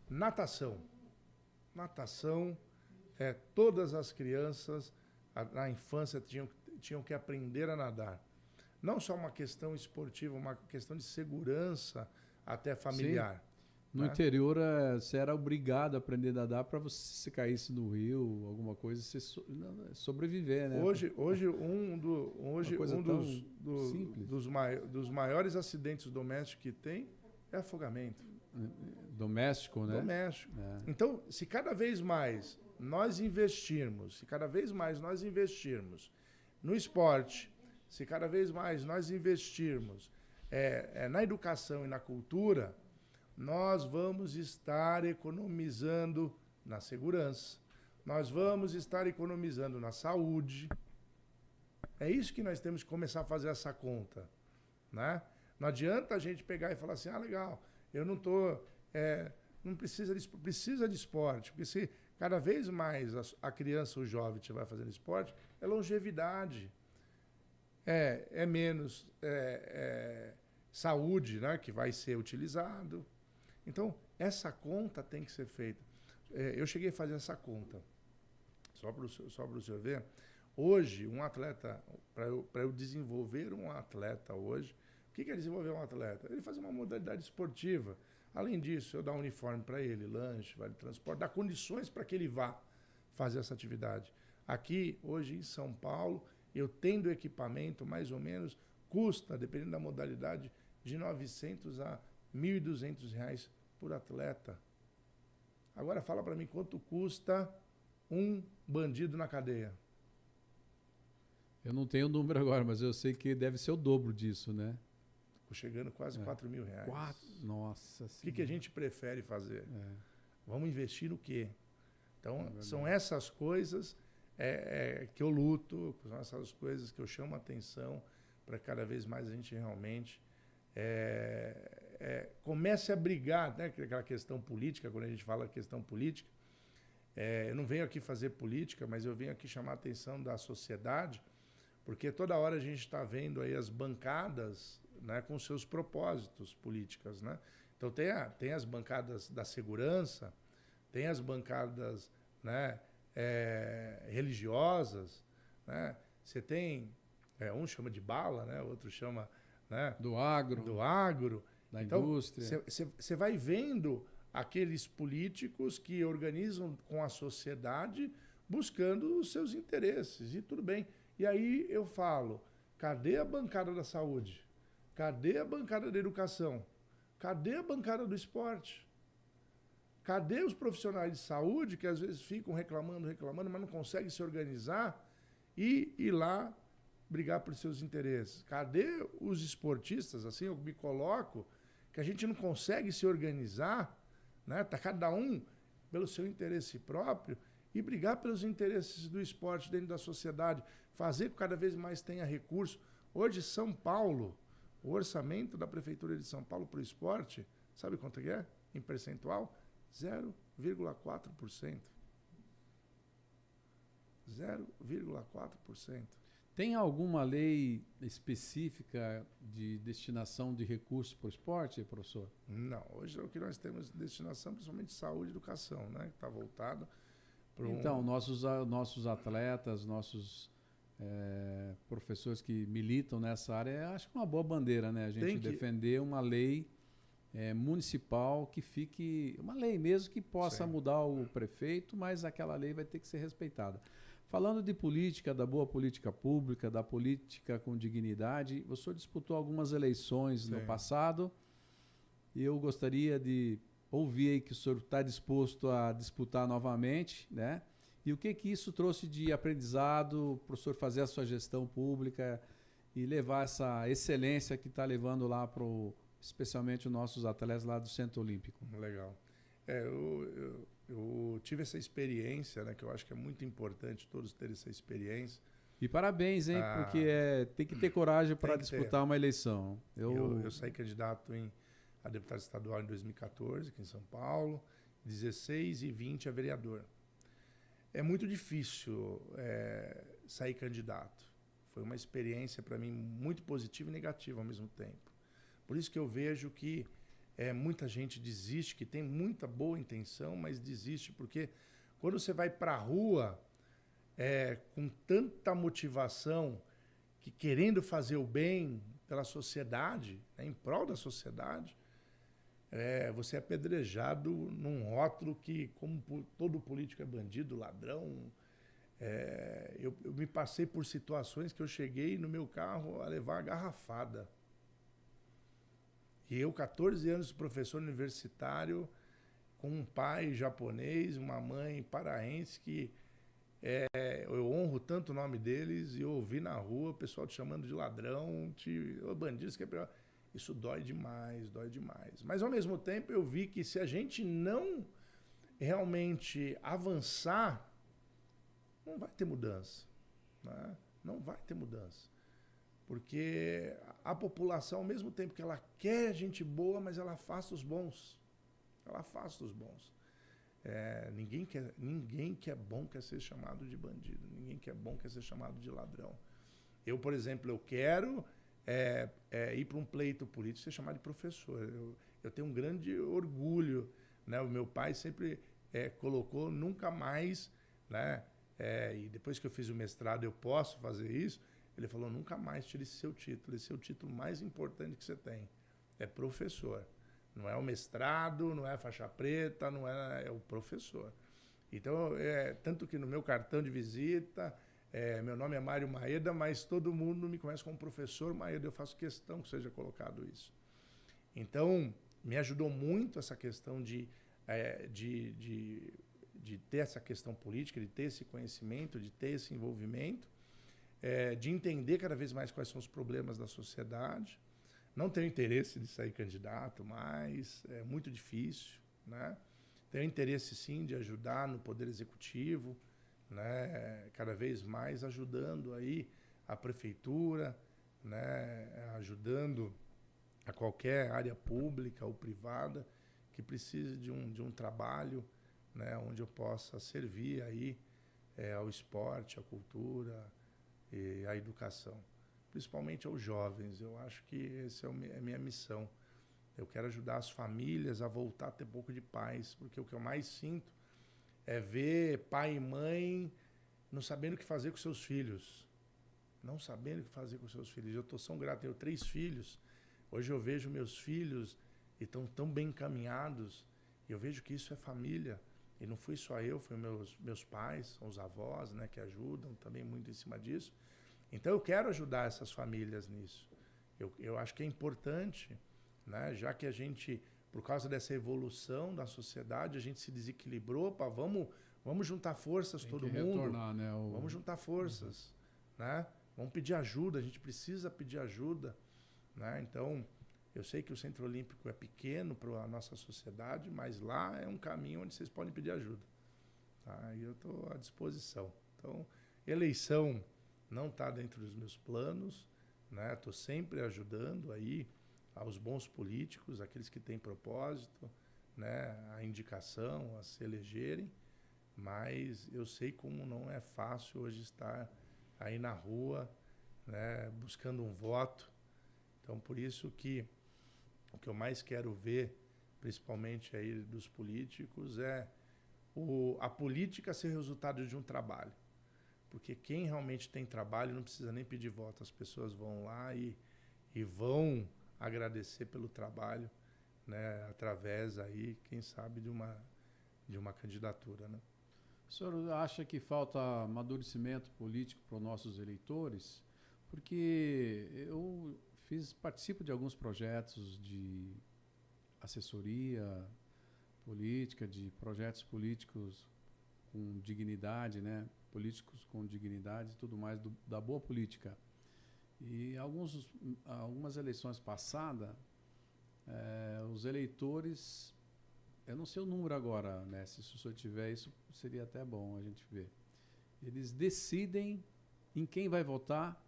Natação. Natação, todas as crianças na infância tinham que aprender a nadar. Não só uma questão esportiva, uma questão de segurança até familiar. Sim. No interior, você era obrigado a aprender a nadar para você, se caísse no rio, alguma coisa, você sobreviver, né? Hoje um dos maiores acidentes domésticos que tem é afogamento. Doméstico, né? Doméstico. Então, se cada vez mais nós investirmos no esporte, se cada vez mais nós investirmos na educação e na cultura, nós vamos estar economizando na segurança, nós vamos estar economizando na saúde. É isso que nós temos que começar a fazer essa conta, né? Não adianta a gente pegar e falar assim, legal, eu não estou... não precisa de esporte, porque se cada vez mais a criança, o jovem estiver fazendo esporte, é longevidade, é menos saúde, né, que vai ser utilizado. Então, essa conta tem que ser feita. Eu cheguei a fazer essa conta, só para o senhor ver. Hoje, um atleta, para eu desenvolver um atleta hoje, o que é desenvolver um atleta? Ele faz uma modalidade esportiva. Além disso, eu dar um uniforme para ele, lanche, vale transporte, dar condições para que ele vá fazer essa atividade. Aqui, hoje em São Paulo, eu tendo equipamento, mais ou menos, custa, dependendo da modalidade, de R$900 a R$1.200 por atleta. Agora fala para mim quanto custa um bandido na cadeia. Eu não tenho o número agora, mas eu sei que deve ser o dobro disso, né? Chegando quase R$4.000. Nossa Senhora. O que a gente prefere fazer? Vamos investir no quê? Então, são essas coisas que eu luto, são essas coisas que eu chamo a atenção para cada vez mais a gente realmente comece a brigar, né? Aquela questão política, quando a gente fala questão política, eu não venho aqui fazer política, mas eu venho aqui chamar a atenção da sociedade, porque toda hora a gente está vendo aí as bancadas, né, com seus propósitos políticos, né? Então tem as bancadas da segurança, tem as bancadas, né, religiosas, né? Você tem um chama de bala, né? Outro chama, né, do agro, da indústria. Você vai vendo aqueles políticos que organizam com a sociedade buscando os seus interesses, e tudo bem. E aí eu falo, cadê a bancada da saúde? Cadê a bancada da educação? Cadê a bancada do esporte? Cadê os profissionais de saúde que às vezes ficam reclamando, mas não conseguem se organizar e ir lá brigar por seus interesses? Cadê os esportistas? Assim eu me coloco, que a gente não consegue se organizar, né? Tá cada um pelo seu interesse próprio e brigar pelos interesses do esporte dentro da sociedade, fazer com que cada vez mais tenha recurso. Hoje, São Paulo, o orçamento da Prefeitura de São Paulo para o esporte, sabe quanto é? Em percentual? 0,4%. 0,4%. Tem alguma lei específica de destinação de recursos para o esporte, professor? Não. Hoje o que nós temos de destinação, principalmente saúde e educação, né? Que está voltado para Então, nossos atletas, nossos professores que militam nessa área, acho que é uma boa bandeira, né? A gente defender uma lei municipal que fique... Uma lei mesmo que possa mudar o prefeito, mas aquela lei vai ter que ser respeitada. Falando de política, da boa política pública, da política com dignidade, o senhor disputou algumas eleições no passado e eu gostaria de ouvir aí que o senhor está disposto a disputar novamente, né? E o que isso trouxe de aprendizado para o senhor fazer a sua gestão pública e levar essa excelência que está levando lá para especialmente os nossos atletas lá do Centro Olímpico? Legal. Eu tive essa experiência, né, que eu acho que é muito importante todos terem essa experiência. E parabéns, hein? Porque tem que ter coragem para disputar uma eleição. Eu saí candidato a deputado estadual em 2014, aqui em São Paulo, 16 e 20 a vereador. É muito difícil sair candidato. Foi uma experiência para mim muito positiva e negativa ao mesmo tempo. Por isso que eu vejo que muita gente desiste, que tem muita boa intenção, mas desiste porque quando você vai para a rua com tanta motivação, que querendo fazer o bem pela sociedade, né, em prol da sociedade, você é apedrejado num rótulo que, como todo político é bandido, ladrão. Eu me passei por situações que eu cheguei no meu carro a levar a garrafada. E eu, 14 anos, professor universitário, com um pai japonês, uma mãe paraense, que eu honro tanto o nome deles, e eu ouvi na rua o pessoal te chamando de ladrão, bandido, isso que é pior. Isso dói demais, dói demais. Mas, ao mesmo tempo, eu vi que se a gente não realmente avançar, não vai ter mudança. Né? Não vai ter mudança. Porque a população, ao mesmo tempo que ela quer gente boa, mas ela afasta os bons. Ela afasta os bons. Ninguém que é bom quer ser chamado de bandido. Ninguém que é bom quer ser chamado de ladrão. Eu, por exemplo, eu quero ir para um pleito político e ser chamado de professor. Eu tenho um grande orgulho. Né? O meu pai sempre colocou nunca mais, né? E depois que eu fiz o mestrado eu posso fazer isso. Ele falou, nunca mais tire esse seu título. Esse é o título mais importante que você tem. É professor. Não é o mestrado, não é a faixa preta, não é o professor. Então, tanto que no meu cartão de visita, meu nome é Mário Maeda, mas todo mundo me conhece como professor Maeda. Eu faço questão que seja colocado isso. Então, me ajudou muito essa questão de ter essa questão política, de ter esse conhecimento, de ter esse envolvimento. De entender cada vez mais quais são os problemas da sociedade. Não tenho interesse de sair candidato, mas é muito difícil. Né? Tenho interesse, sim, de ajudar no Poder Executivo, né? Cada vez mais ajudando aí a prefeitura, né? Ajudando a qualquer área pública ou privada que precise de um trabalho, né? Onde eu possa servir aí, ao esporte, à cultura, e a educação, principalmente aos jovens. Eu acho que essa é a minha missão. Eu quero ajudar as famílias a voltar a ter um pouco de paz, porque o que eu mais sinto é ver pai e mãe não sabendo o que fazer com seus filhos. Não sabendo o que fazer com seus filhos. Eu estou tão grato, tenho 3 filhos. Hoje eu vejo meus filhos e estão tão bem encaminhados. E eu vejo que isso é família. E não fui só eu, foi meus pais, são os avós, né, que ajudam também muito em cima disso. Então eu quero ajudar essas famílias nisso. Eu acho que é importante, né, já que a gente, por causa dessa evolução da sociedade, a gente se desequilibrou, vamos juntar forças, todo mundo. Retornar, né, Vamos juntar forças. Né? Vamos pedir ajuda, a gente precisa pedir ajuda. Né? Então, eu sei que o Centro Olímpico é pequeno para a nossa sociedade, mas lá é um caminho onde vocês podem pedir ajuda. Tá? E eu estou à disposição. Então, eleição não está dentro dos meus planos. Estou sempre ajudando aí aos bons políticos, aqueles que têm propósito, né? A indicação, a se elegerem. Mas eu sei como não é fácil hoje estar aí na rua, né? Buscando um voto. Então, por isso que o que eu mais quero ver, principalmente aí dos políticos, é a política ser resultado de um trabalho. Porque quem realmente tem trabalho não precisa nem pedir voto. As pessoas vão lá e vão agradecer pelo trabalho, né, através aí, quem sabe, de uma candidatura. Né? O senhor acha que falta amadurecimento político para os nossos eleitores? Porque eu participo de alguns projetos de assessoria política, de projetos políticos com dignidade, né? Políticos com dignidade e tudo mais, da boa política. E algumas eleições passadas, os eleitores, eu não sei o número agora, né? Se o senhor tiver isso, seria até bom a gente ver. Eles decidem em quem vai votar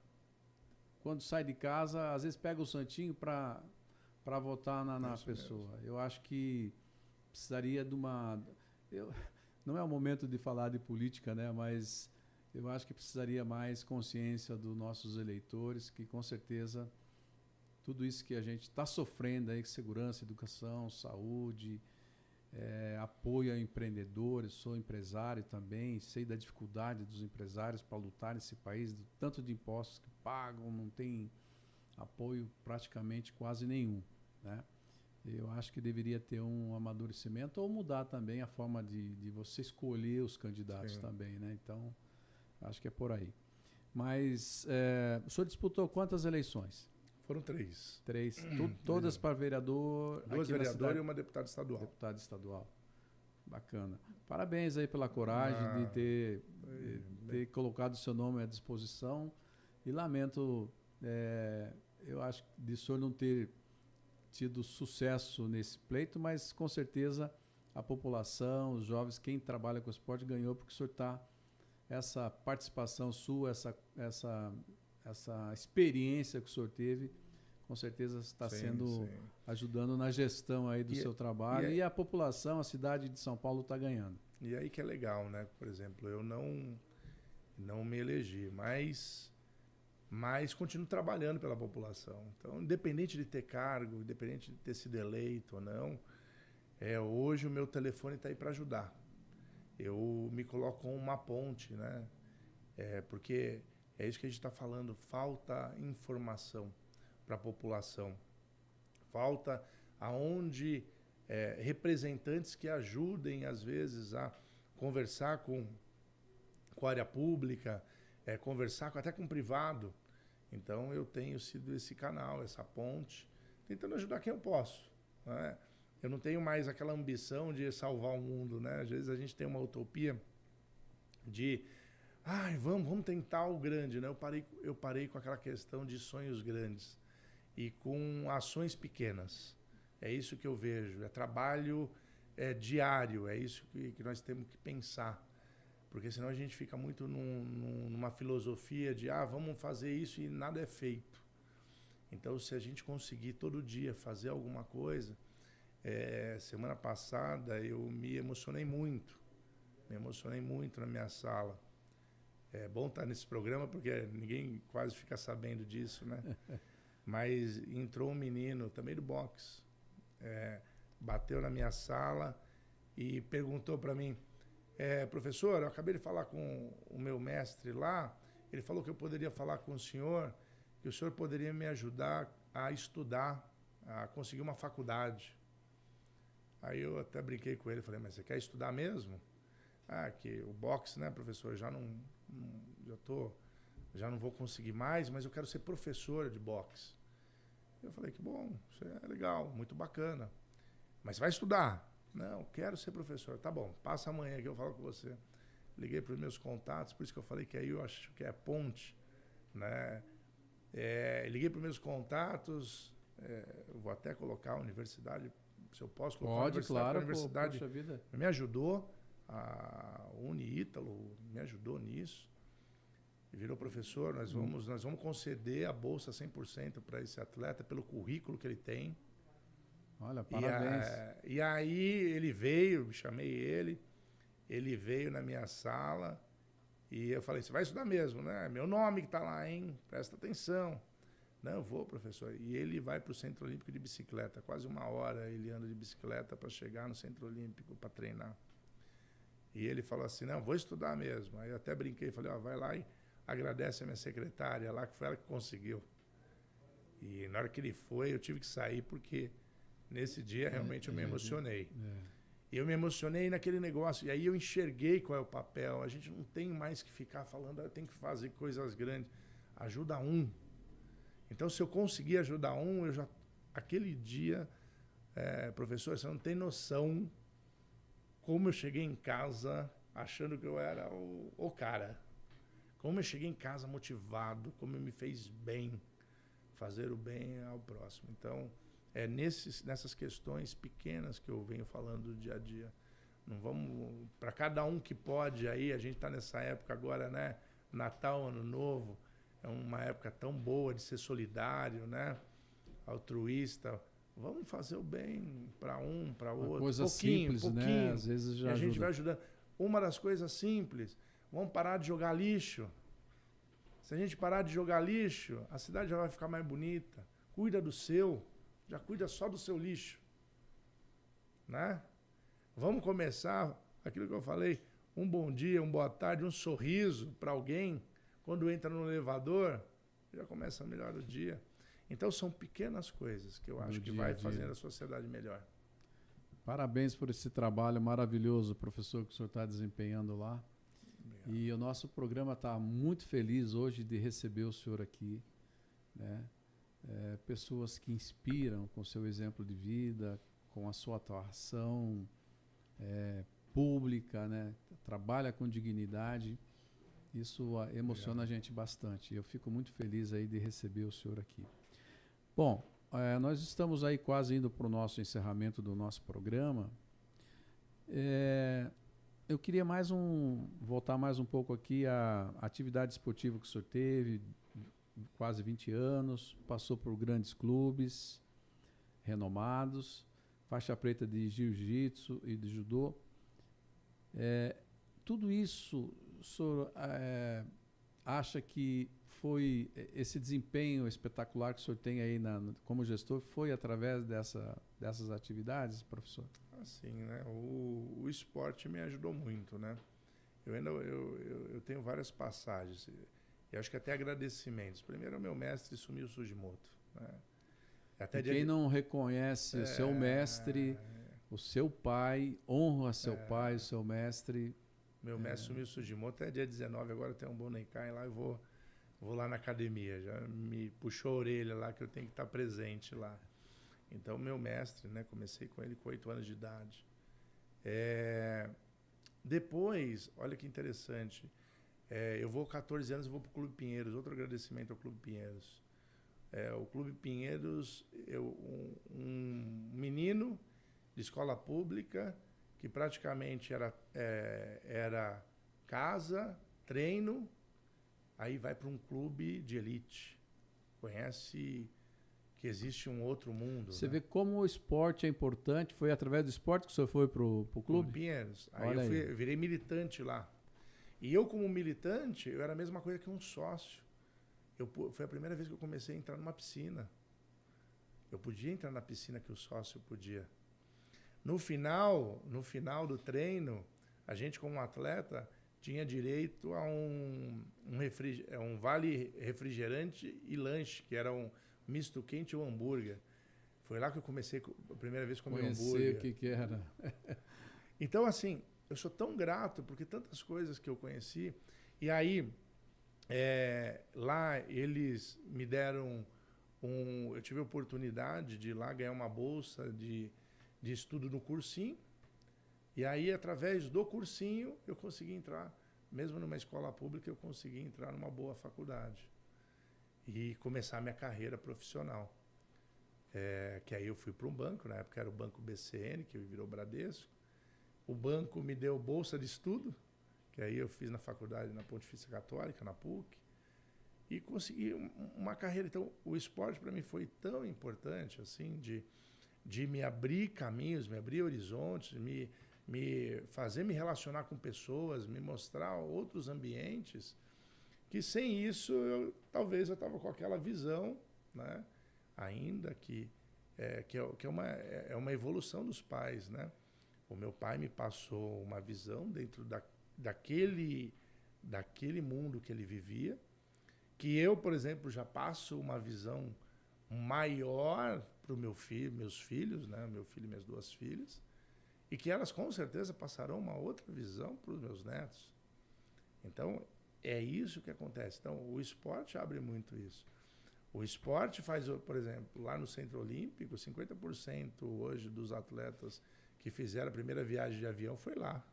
quando sai de casa, às vezes pega o santinho para votar na pessoa. Mesmo. Eu acho que precisaria de uma... não é o momento de falar de política, né? Mas eu acho que precisaria mais consciência dos nossos eleitores, que com certeza tudo isso que a gente está sofrendo aí, segurança, educação, saúde, apoio a empreendedores, sou empresário também, sei da dificuldade dos empresários para lutar nesse país, do tanto de impostos que pagam, não tem apoio praticamente quase nenhum, né? Eu acho que deveria ter um amadurecimento ou mudar também a forma de você escolher os candidatos. Sim. Também, né? Então, acho que é por aí. Mas o senhor disputou quantas eleições? Foram 3. 3. Todas para vereador. 2 vereadores e uma deputada estadual. Deputada estadual. Bacana. Parabéns aí pela coragem de ter colocado o seu nome à disposição. E lamento, eu acho, de o senhor não ter tido sucesso nesse pleito, mas com certeza a população, os jovens, quem trabalha com esporte ganhou, porque o senhor está, essa participação sua, essa experiência que o senhor teve, com certeza está ajudando na gestão aí do seu trabalho, e a população, a cidade de São Paulo está ganhando. E aí que é legal, né? Por exemplo, eu não me elegi, mas continuo trabalhando pela população. Então, independente de ter cargo, independente de ter sido eleito ou não, hoje o meu telefone está aí para ajudar. Eu me coloco como uma ponte, né? Porque é isso que a gente está falando, falta informação para a população. Falta aonde representantes que ajudem, às vezes, a conversar com a área pública, conversar até com o privado. Então, eu tenho sido esse canal, essa ponte, tentando ajudar quem eu posso, né? Eu não tenho mais aquela ambição de salvar o mundo, né? Às vezes a gente tem uma utopia de vamos tentar o grande, né? Eu parei com aquela questão de sonhos grandes e com ações pequenas. É isso que eu vejo, é trabalho diário, é isso que nós temos que pensar. Porque senão a gente fica muito numa filosofia de vamos fazer isso e nada é feito. Então, se a gente conseguir todo dia fazer alguma coisa... semana passada eu me emocionei muito na minha sala. É bom estar nesse programa porque ninguém quase fica sabendo disso, né? Mas entrou um menino também do boxe, bateu na minha sala e perguntou para mim: professor, eu acabei de falar com o meu mestre lá, ele falou que eu poderia falar com o senhor, que o senhor poderia me ajudar a estudar, a conseguir uma faculdade. Aí eu até brinquei com ele, falei: mas você quer estudar mesmo? Que o boxe, né, professor, já não vou conseguir mais, mas eu quero ser professor de boxe. Eu falei: que bom, isso é legal, muito bacana. Mas vai estudar? Não, quero ser professor. Tá bom, passa amanhã que eu falo com você. Liguei para os meus contatos, por isso que eu falei que aí eu acho que é ponte, né? Liguei para os meus contatos, eu vou até colocar a universidade, se eu posso colocar. Pode, claro, a universidade poxa vida. Me ajudou, a Uni-Ítalo me ajudou nisso, virou professor. Nós vamos conceder a bolsa 100% para esse atleta pelo currículo que ele tem. Olha, parabéns. E aí ele veio, chamei ele veio na minha sala e eu falei: você vai estudar mesmo, né? Meu nome que está lá, hein? Presta atenção. Não, eu vou, professor. E ele vai para o Centro Olímpico de bicicleta. Quase 1 hora ele anda de bicicleta para chegar no Centro Olímpico para treinar. E ele falou assim: não, vou estudar mesmo. Aí eu até brinquei, falei: vai lá e agradece a minha secretária lá, que foi ela que conseguiu. E na hora que ele foi, eu tive que sair porque nesse dia realmente eu me emocionei. E eu me emocionei naquele negócio. E aí eu enxerguei qual é o papel. A gente não tem mais que ficar falando, tem que fazer coisas grandes. Ajuda um. Então, se eu conseguir ajudar um, eu já... Aquele dia, professor, você não tem noção como eu cheguei em casa achando que eu era o cara. Como eu cheguei em casa motivado, como me fez bem, fazer o bem ao próximo. Então, é nessas questões pequenas que eu venho falando do dia a dia. Não vamos... Para cada um que pode aí, a gente está nessa época agora, né? Natal, Ano Novo, é uma época tão boa de ser solidário, né? Altruísta. Vamos fazer o bem para um, para outro. Uma coisa simples, né? Às vezes já a gente ajuda. vai ajudando. Uma das coisas simples, vamos parar de jogar lixo. Se a gente parar de jogar lixo, a cidade já vai ficar mais bonita. Cuida do seu, já cuida só do seu lixo. Né? Vamos começar, aquilo que eu falei, um bom dia, uma boa tarde, um sorriso para alguém. Quando entra no elevador, já começa a melhorar o dia. Então, são pequenas coisas que eu acho que vai fazendo a sociedade melhor. Parabéns por esse trabalho maravilhoso, professor, que o senhor está desempenhando lá. Obrigado. E o nosso programa está muito feliz hoje de receber o senhor aqui, né? Pessoas que inspiram com o seu exemplo de vida, com a sua atuação pública, né? Trabalha com dignidade. Isso emociona a gente bastante. Eu fico muito feliz aí de receber o senhor aqui. Bom, nós estamos aí quase indo para o nosso encerramento do nosso programa. Eu queria voltar mais um pouco aqui à atividade esportiva que o senhor teve, quase 20 anos, passou por grandes clubes renomados, faixa preta de jiu-jitsu e de judô. Tudo isso, o senhor acha que foi esse desempenho espetacular que o senhor tem aí como gestor, foi através dessas atividades, professor? Assim, né? O esporte me ajudou muito, né? Eu tenho várias passagens, e acho que até agradecimentos. Primeiro, o meu mestre, Sumio Sugimoto, né? Até quem não reconhece o seu mestre, o seu pai, honra seu pai, o seu mestre. Meu mestre Sumio Sugimoto é dia 19, agora tem um Boneikai lá, eu vou lá na academia, já me puxou a orelha lá que eu tenho que estar presente lá. Então, meu mestre, né, comecei com ele com 8 anos de idade. Depois, olha que interessante, eu vou 14 anos e vou para o Clube Pinheiros, outro agradecimento ao Clube Pinheiros. O Clube Pinheiros, um menino de escola pública, que praticamente era casa, treino, aí vai para um clube de elite. Conhece que existe um outro mundo. Você, né, vê né? como o esporte é importante. Foi através do esporte que o senhor foi para o clube? Pinheiros. Aí eu virei militante lá. E eu, como militante, eu era a mesma coisa que um sócio. Foi a primeira vez que eu comecei a entrar numa piscina. Eu podia entrar na piscina que o sócio podia. No final do treino, a gente, como atleta, tinha direito a um vale refrigerante e lanche, que era um misto quente ou hambúrguer. Foi lá que eu comecei a primeira vez a comer hambúrguer. Conhecer o que era. Então, assim, eu sou tão grato porque tantas coisas que eu conheci. E aí, lá eles me deram eu tive a oportunidade de ir lá ganhar uma bolsa de estudo no cursinho. E aí, através do cursinho, eu consegui entrar, mesmo numa escola pública, eu consegui entrar numa boa faculdade e começar a minha carreira profissional. Que aí eu fui para um banco, na época era o Banco BCN, que virou Bradesco. O banco me deu bolsa de estudo, que aí eu fiz na faculdade, na Pontifícia Católica, na PUC, e consegui uma carreira. Então, o esporte para mim foi tão importante, assim, de me abrir caminhos, me abrir horizontes, me fazer me relacionar com pessoas, me mostrar outros ambientes, que sem isso talvez eu estava com aquela visão, né? Ainda que é uma evolução dos pais, né? O meu pai me passou uma visão dentro daquele mundo que ele vivia, que eu, por exemplo, já passo uma visão maior para o meus filhos, né? Meu filho e minhas 2 filhas. e que elas com certeza passarão uma outra visão para os meus netos. Então, é isso que acontece. Então, o esporte abre muito isso. O esporte faz, por exemplo, lá no Centro Olímpico, 50% hoje dos atletas que fizeram a primeira viagem de avião foi lá.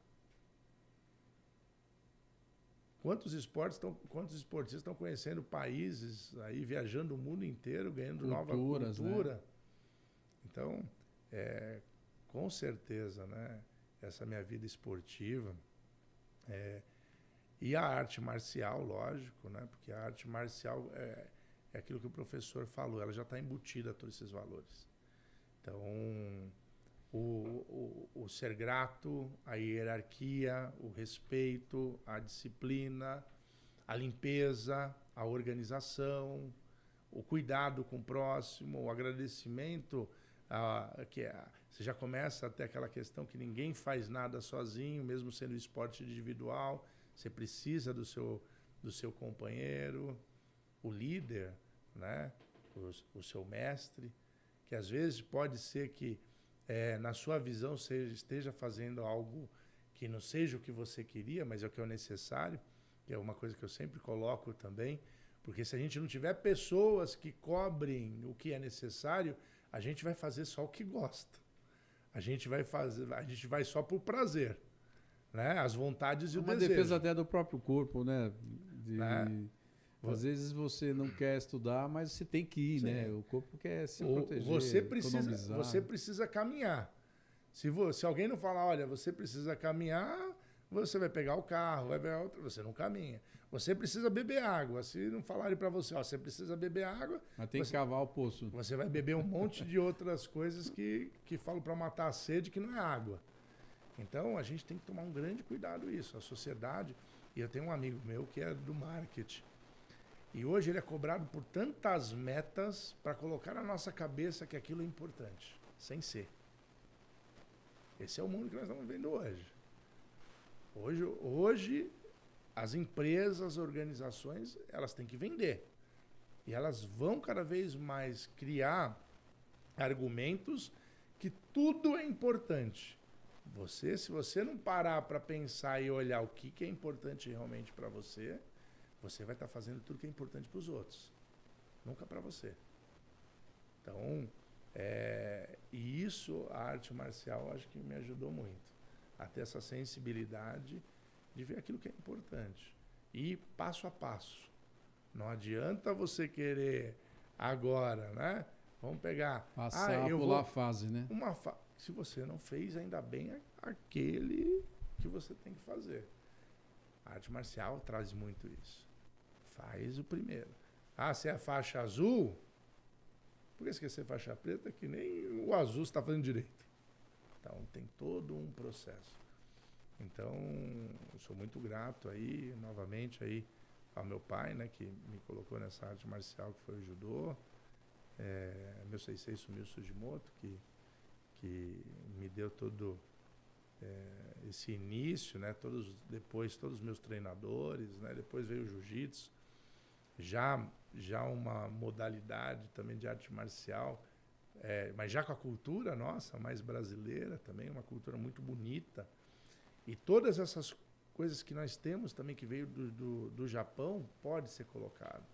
Quantos esportistas estão conhecendo países, aí viajando o mundo inteiro, ganhando nova cultura? Né? Então, com certeza, né, essa minha vida esportiva e a arte marcial, lógico, né, porque a arte marcial é aquilo que o professor falou, ela já está embutida a todos esses valores. Então, o ser grato, a hierarquia, o respeito, a disciplina, a limpeza, a organização, o cuidado com o próximo, o agradecimento, você já começa até aquela questão que ninguém faz nada sozinho, mesmo sendo esporte individual, você precisa do seu companheiro, o líder, né? o seu mestre, que às vezes pode ser que na sua visão esteja fazendo algo que não seja o que você queria, mas é o que é necessário, que é uma coisa que eu sempre coloco também, porque se a gente não tiver pessoas que cobrem o que é necessário, a gente vai fazer só o que gosta. A gente vai só por prazer, né? As vontades e o desejo. Uma defesa até do próprio corpo, né? Às vezes você não quer estudar, mas você tem que ir, Sim. né? O corpo quer se proteger, você precisa caminhar. Se alguém não falar, olha, você precisa caminhar, você vai pegar o carro, vai pegar outro, você não caminha. Você precisa beber água. Se não falarem para você, você precisa beber água... Mas tem que cavar o poço. Você vai beber um monte de outras coisas que falam para matar a sede, que não é água. Então, a gente tem que tomar um grande cuidado isso. A sociedade... E eu tenho um amigo meu que é do marketing. E hoje ele é cobrado por tantas metas para colocar na nossa cabeça que aquilo é importante, sem ser. Esse é o mundo que nós estamos vivendo hoje. Hoje as empresas, as organizações, elas têm que vender. E elas vão cada vez mais criar argumentos que tudo é importante. Se você não parar para pensar e olhar o que é importante realmente para você, você vai estar fazendo tudo que é importante para os outros. Nunca para você. Então, e isso, a arte marcial, acho que me ajudou muito. A ter essa sensibilidade de ver aquilo que é importante. E passo a passo. Não adianta você querer agora, né? Vamos pegar... pular a fase, né? Se você não fez, ainda bem aquele que você tem que fazer. A arte marcial traz muito isso. Faz o primeiro. Se é faixa azul, por que esquecer faixa preta? Que nem o azul está fazendo direito. Então, tem todo um processo. Então, eu sou muito grato aí, novamente, aí, ao meu pai, né, que me colocou nessa arte marcial, que foi o judô. Meu sensei Sumio Sugimoto, que me deu todo esse início, né, depois todos os meus treinadores, né, depois veio o jiu-jitsu, já uma modalidade também de arte marcial, mas já com a cultura nossa, mais brasileira também, uma cultura muito bonita. E todas essas coisas que nós temos também, que veio do Japão, pode ser colocado.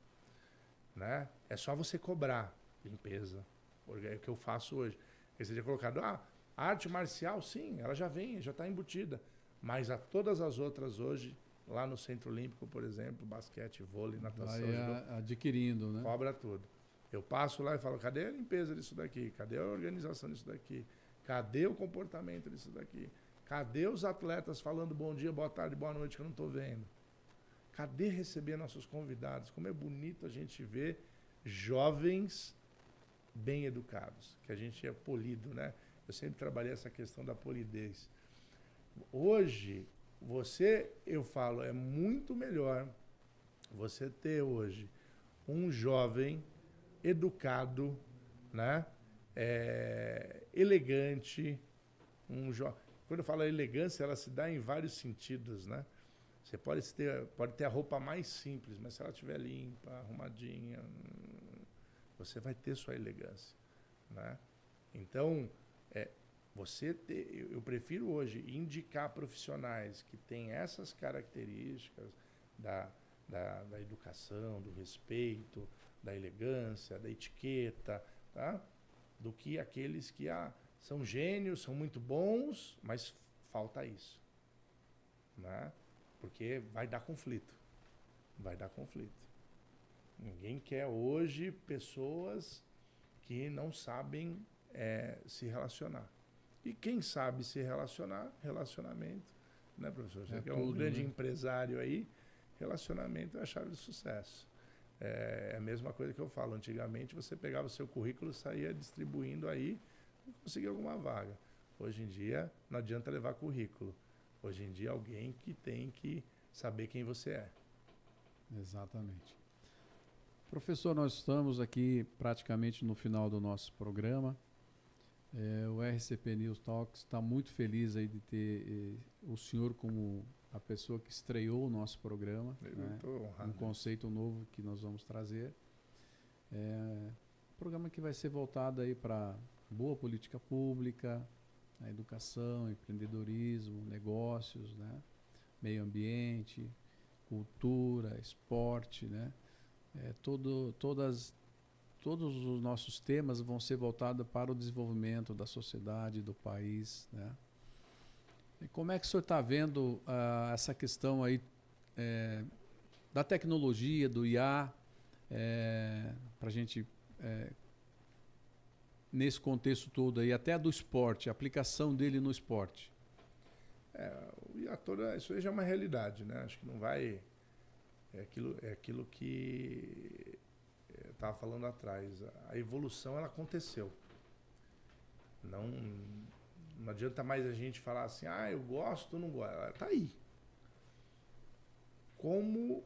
Né? É só você cobrar limpeza. É o que eu faço hoje. Aí seria colocado, a arte marcial, sim, ela já vem, já está embutida. Mas a todas as outras hoje, lá no Centro Olímpico, por exemplo, basquete, vôlei, natação, adquirindo, né? Cobra tudo. Eu passo lá e falo, cadê a limpeza disso daqui? Cadê a organização disso daqui? Cadê o comportamento disso daqui? Cadê os atletas falando bom dia, boa tarde, boa noite, que eu não estou vendo? Cadê receber nossos convidados? Como é bonito a gente ver jovens bem educados, que a gente é polido, né? Eu sempre trabalhei essa questão da polidez. Hoje, eu falo, é muito melhor você ter hoje um jovem educado, né? Elegante, Quando eu falo elegância, ela se dá em vários sentidos, né? Você pode ter a roupa mais simples, mas se ela estiver limpa, arrumadinha, você vai ter sua elegância, né? Então, Eu prefiro hoje indicar profissionais que têm essas características da educação, do respeito, da elegância, da etiqueta, tá? Do que aqueles que são gênios, são muito bons, mas falta isso. Né? Porque vai dar conflito. Vai dar conflito. Ninguém quer hoje pessoas que não sabem se relacionar. E quem sabe se relacionar, relacionamento, né, professor? Você que é um grande empresário aí, relacionamento é a chave do sucesso. É a mesma coisa que eu falo. Antigamente você pegava o seu currículo, saía distribuindo aí e conseguia alguma vaga. Hoje em dia não adianta levar currículo. Hoje em dia alguém que tem que saber quem você é. Exatamente. Professor, nós estamos aqui praticamente no final do nosso programa. O RCP News Talks está muito feliz aí de ter o senhor como a pessoa que estreou o nosso programa. Eu estou honrado. Um conceito novo que nós vamos trazer. Um programa que vai ser voltado aí para boa política pública, a educação, empreendedorismo, negócios, né? Meio ambiente, cultura, esporte, né? Todos os nossos temas vão ser voltados para o desenvolvimento da sociedade, do país, né? E como é que o senhor está vendo essa questão aí da tecnologia, do IA, para a gente, nesse contexto todo aí, até do esporte, a aplicação dele no esporte? O IA isso aí já é uma realidade, né? Acho que não vai... É aquilo que eu estava falando atrás. A evolução, ela aconteceu. Não adianta mais a gente falar assim, eu gosto ou não gosto. Ela está aí. Como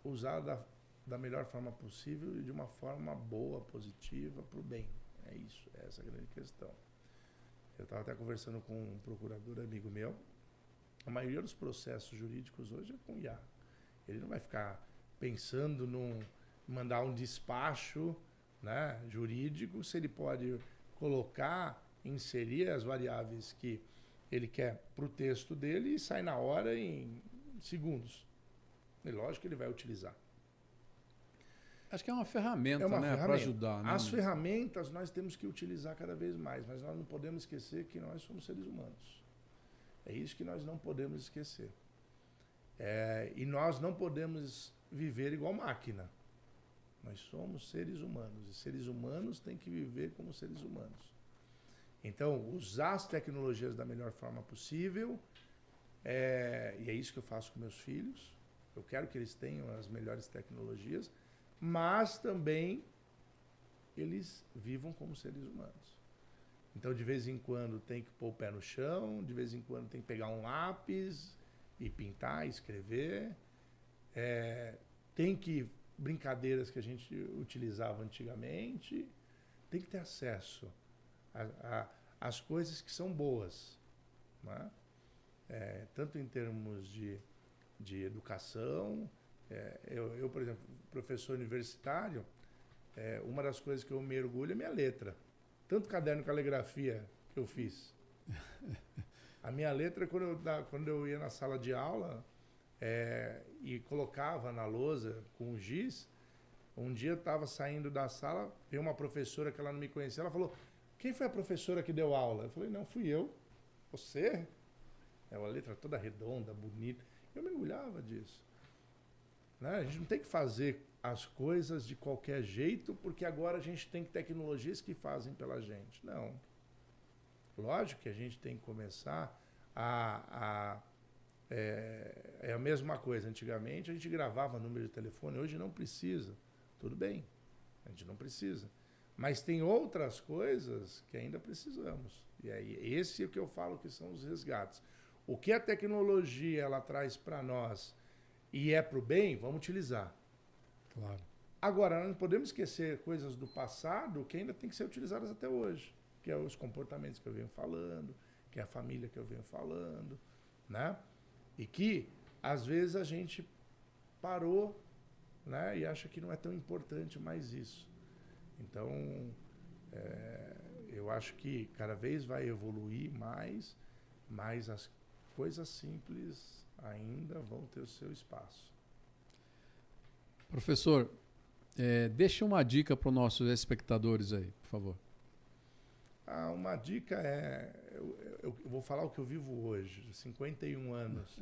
usar da melhor forma possível e de uma forma boa, positiva, para o bem. É isso, é essa a grande questão. Eu estava até conversando com um procurador amigo meu. A maioria dos processos jurídicos hoje é com IA. Ele não vai ficar pensando em mandar um despacho, né, jurídico, se ele pode colocar, inserir as variáveis que ele quer para o texto dele e sai na hora em segundos. É lógico que ele vai utilizar. Acho que é uma ferramenta, né, para ajudar. Né? As ferramentas nós temos que utilizar cada vez mais, mas nós não podemos esquecer que nós somos seres humanos. É isso que nós não podemos esquecer. E nós não podemos viver igual máquina. Nós somos seres humanos. E seres humanos têm que viver como seres humanos. Então, usar as tecnologias da melhor forma possível. E é isso que eu faço com meus filhos. Eu quero que eles tenham as melhores tecnologias, mas também eles vivam como seres humanos. Então, de vez em quando, tem que pôr o pé no chão, de vez em quando tem que pegar um lápis e pintar, escrever. Tem que brincadeiras que a gente utilizava antigamente. Tem que ter acesso às coisas que são boas. Né? Tanto em termos de educação. Eu, por exemplo, professor universitário, uma das coisas que eu me orgulho é minha letra. Tanto caderno de caligrafia que eu fiz. A minha letra, quando eu ia na sala de aula e colocava na lousa com o giz, um dia eu estava saindo da sala, veio uma professora que ela não me conhecia, ela falou, quem foi a professora que deu aula? Eu falei, não, fui eu. Você? É uma letra toda redonda, bonita. Eu me orgulhava disso. Né? A gente não tem que fazer as coisas de qualquer jeito, porque agora a gente tem tecnologias que fazem pela gente. Não. Lógico que a gente tem que começar é a mesma coisa. Antigamente a gente gravava número de telefone, hoje não precisa. Tudo bem, a gente não precisa. Mas tem outras coisas que ainda precisamos. E aí, esse é o que eu falo que são os resgates. O que a tecnologia ela traz para nós e é para o bem, vamos utilizar. Claro. Agora, nós não podemos esquecer coisas do passado que ainda tem que ser utilizadas até hoje, que é os comportamentos que eu venho falando, que é a família que eu venho falando, né? E que, às vezes, a gente parou, né? E acha que não é tão importante mais isso. Então, eu acho que cada vez vai evoluir mais, mas as coisas simples ainda vão ter o seu espaço. Professor, deixa uma dica para os nossos espectadores aí, por favor. Uma dica eu vou falar o que eu vivo hoje, 51 anos,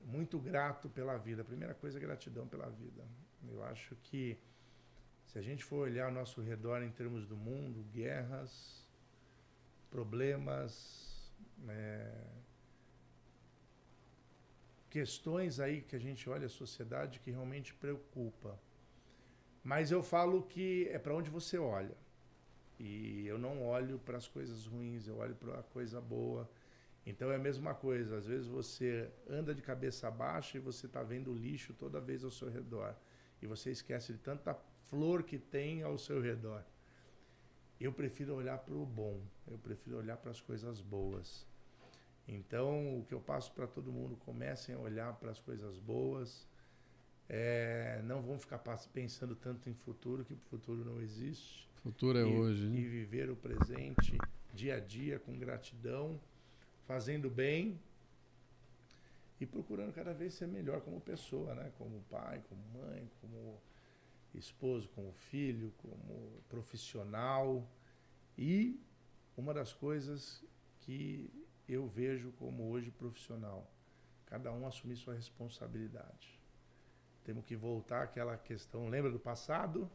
muito grato pela vida. A primeira coisa é gratidão pela vida. Eu acho que se a gente for olhar ao nosso redor em termos do mundo, guerras, problemas, questões aí que a gente olha a sociedade que realmente preocupa. Mas eu falo que é para onde você olha. E eu não olho para as coisas ruins, eu olho para a coisa boa. Então é a mesma coisa, às vezes você anda de cabeça baixa e você está vendo lixo toda vez ao seu redor. E você esquece de tanta flor que tem ao seu redor. Eu prefiro olhar para o bom, eu prefiro olhar para as coisas boas. Então, o que eu passo para todo mundo, comecem a olhar para as coisas boas. Não vão ficar pensando tanto em futuro, que o futuro não existe. Futuro é hoje, né? E viver o presente, dia a dia, com gratidão, fazendo bem e procurando cada vez ser melhor como pessoa, né? Como pai, como mãe, como esposo, como filho, como profissional. E uma das coisas que eu vejo como hoje profissional, cada um assumir sua responsabilidade. Temos que voltar àquela questão, lembra do passado?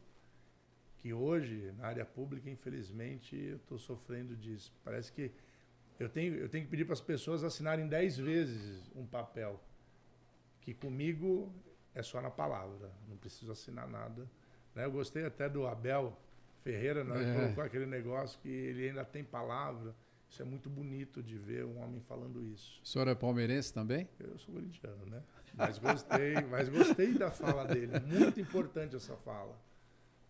Que hoje, na área pública, infelizmente, eu estou sofrendo disso. Parece que eu tenho que pedir para as pessoas assinarem 10 vezes um papel, que comigo é só na palavra, não preciso assinar nada. Né? Eu gostei até do Abel Ferreira, né? Colocou aquele negócio que ele ainda tem palavra. Isso é muito bonito de ver um homem falando isso. O senhor é palmeirense também? Eu sou corintiano, né? Mas gostei da fala dele. Muito importante essa fala.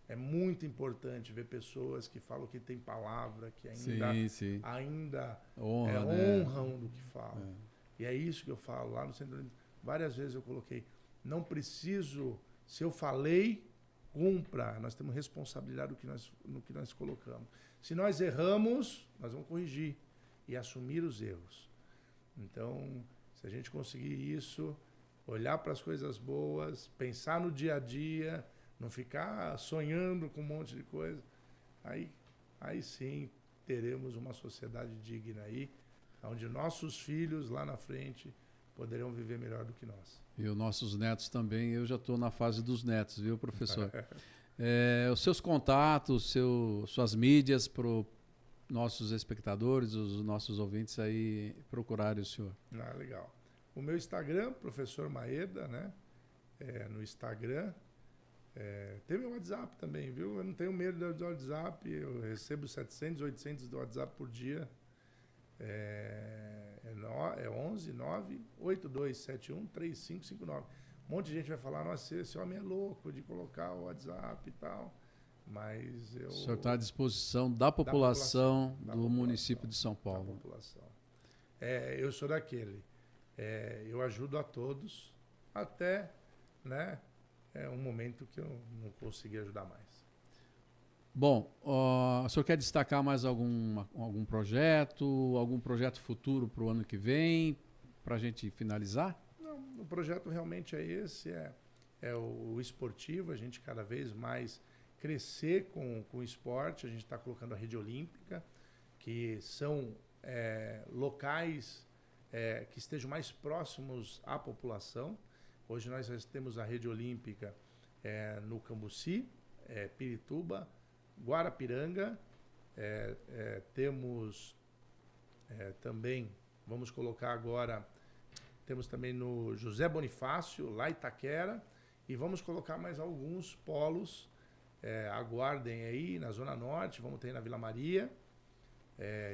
É muito importante ver pessoas que falam que tem palavra, que ainda honram do que falam. E é isso que eu falo lá no Centro. Várias vezes eu coloquei, não preciso, se eu falei, cumpra. Nós temos responsabilidade no que nós colocamos. Se nós erramos, nós vamos corrigir e assumir os erros. Então, se a gente conseguir isso, olhar para as coisas boas, pensar no dia a dia, não ficar sonhando com um monte de coisa, aí sim teremos uma sociedade digna aí, onde nossos filhos lá na frente poderão viver melhor do que nós. E os nossos netos também. Eu já estou na fase dos netos, viu, professor? Os seus contatos, suas mídias para os nossos espectadores, os nossos ouvintes aí procurarem o senhor. Legal. O meu Instagram, Professor Maeda, né? No Instagram. Tem meu WhatsApp também, viu? Eu não tenho medo do WhatsApp. Eu recebo 700, 800 do WhatsApp por dia. É 11 9 8271 3559. Um monte de gente vai falar, nossa, esse homem é louco de colocar o WhatsApp e tal. Mas eu... O senhor está à disposição da população do município de São Paulo. Da população. Eu sou daquele. Eu ajudo a todos até, né, um momento que eu não consegui ajudar mais. Bom, o senhor quer destacar mais algum projeto futuro para o ano que vem, para a gente finalizar? Não, o projeto realmente é esse, é o esportivo, a gente cada vez mais crescer com o esporte. A gente está colocando a Rede Olímpica, que são locais que estejam mais próximos à população. Hoje nós temos a Rede Olímpica no Cambuci, Pirituba, Guarapiranga, temos também, vamos colocar agora, temos também no José Bonifácio, lá em Itaquera, e vamos colocar mais alguns polos, aguardem aí na Zona Norte, vamos ter na Vila Maria,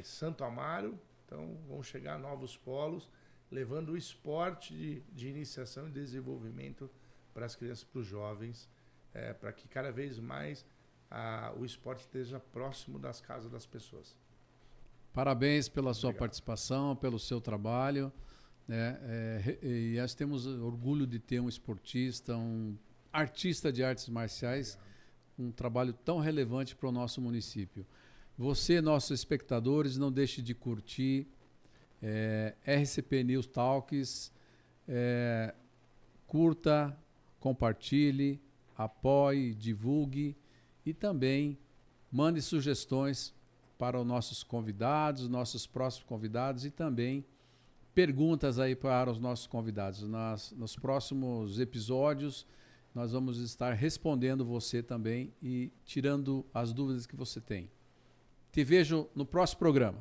Santo Amaro, então vão chegar novos polos, levando o esporte de iniciação e desenvolvimento para as crianças, para os jovens, para que cada vez mais o esporte esteja próximo das casas das pessoas. Parabéns pela sua participação, pelo seu trabalho. E nós temos orgulho de ter um esportista, um artista de artes marciais, um trabalho tão relevante para o nosso município. Você, nossos espectadores, não deixe de curtir RCP News Talks. Curta, compartilhe, apoie, divulgue e também mande sugestões para os nossos convidados, nossos próximos convidados e também perguntas aí para os nossos convidados. Nos próximos episódios, nós vamos estar respondendo você também e tirando as dúvidas que você tem. Te vejo no próximo programa.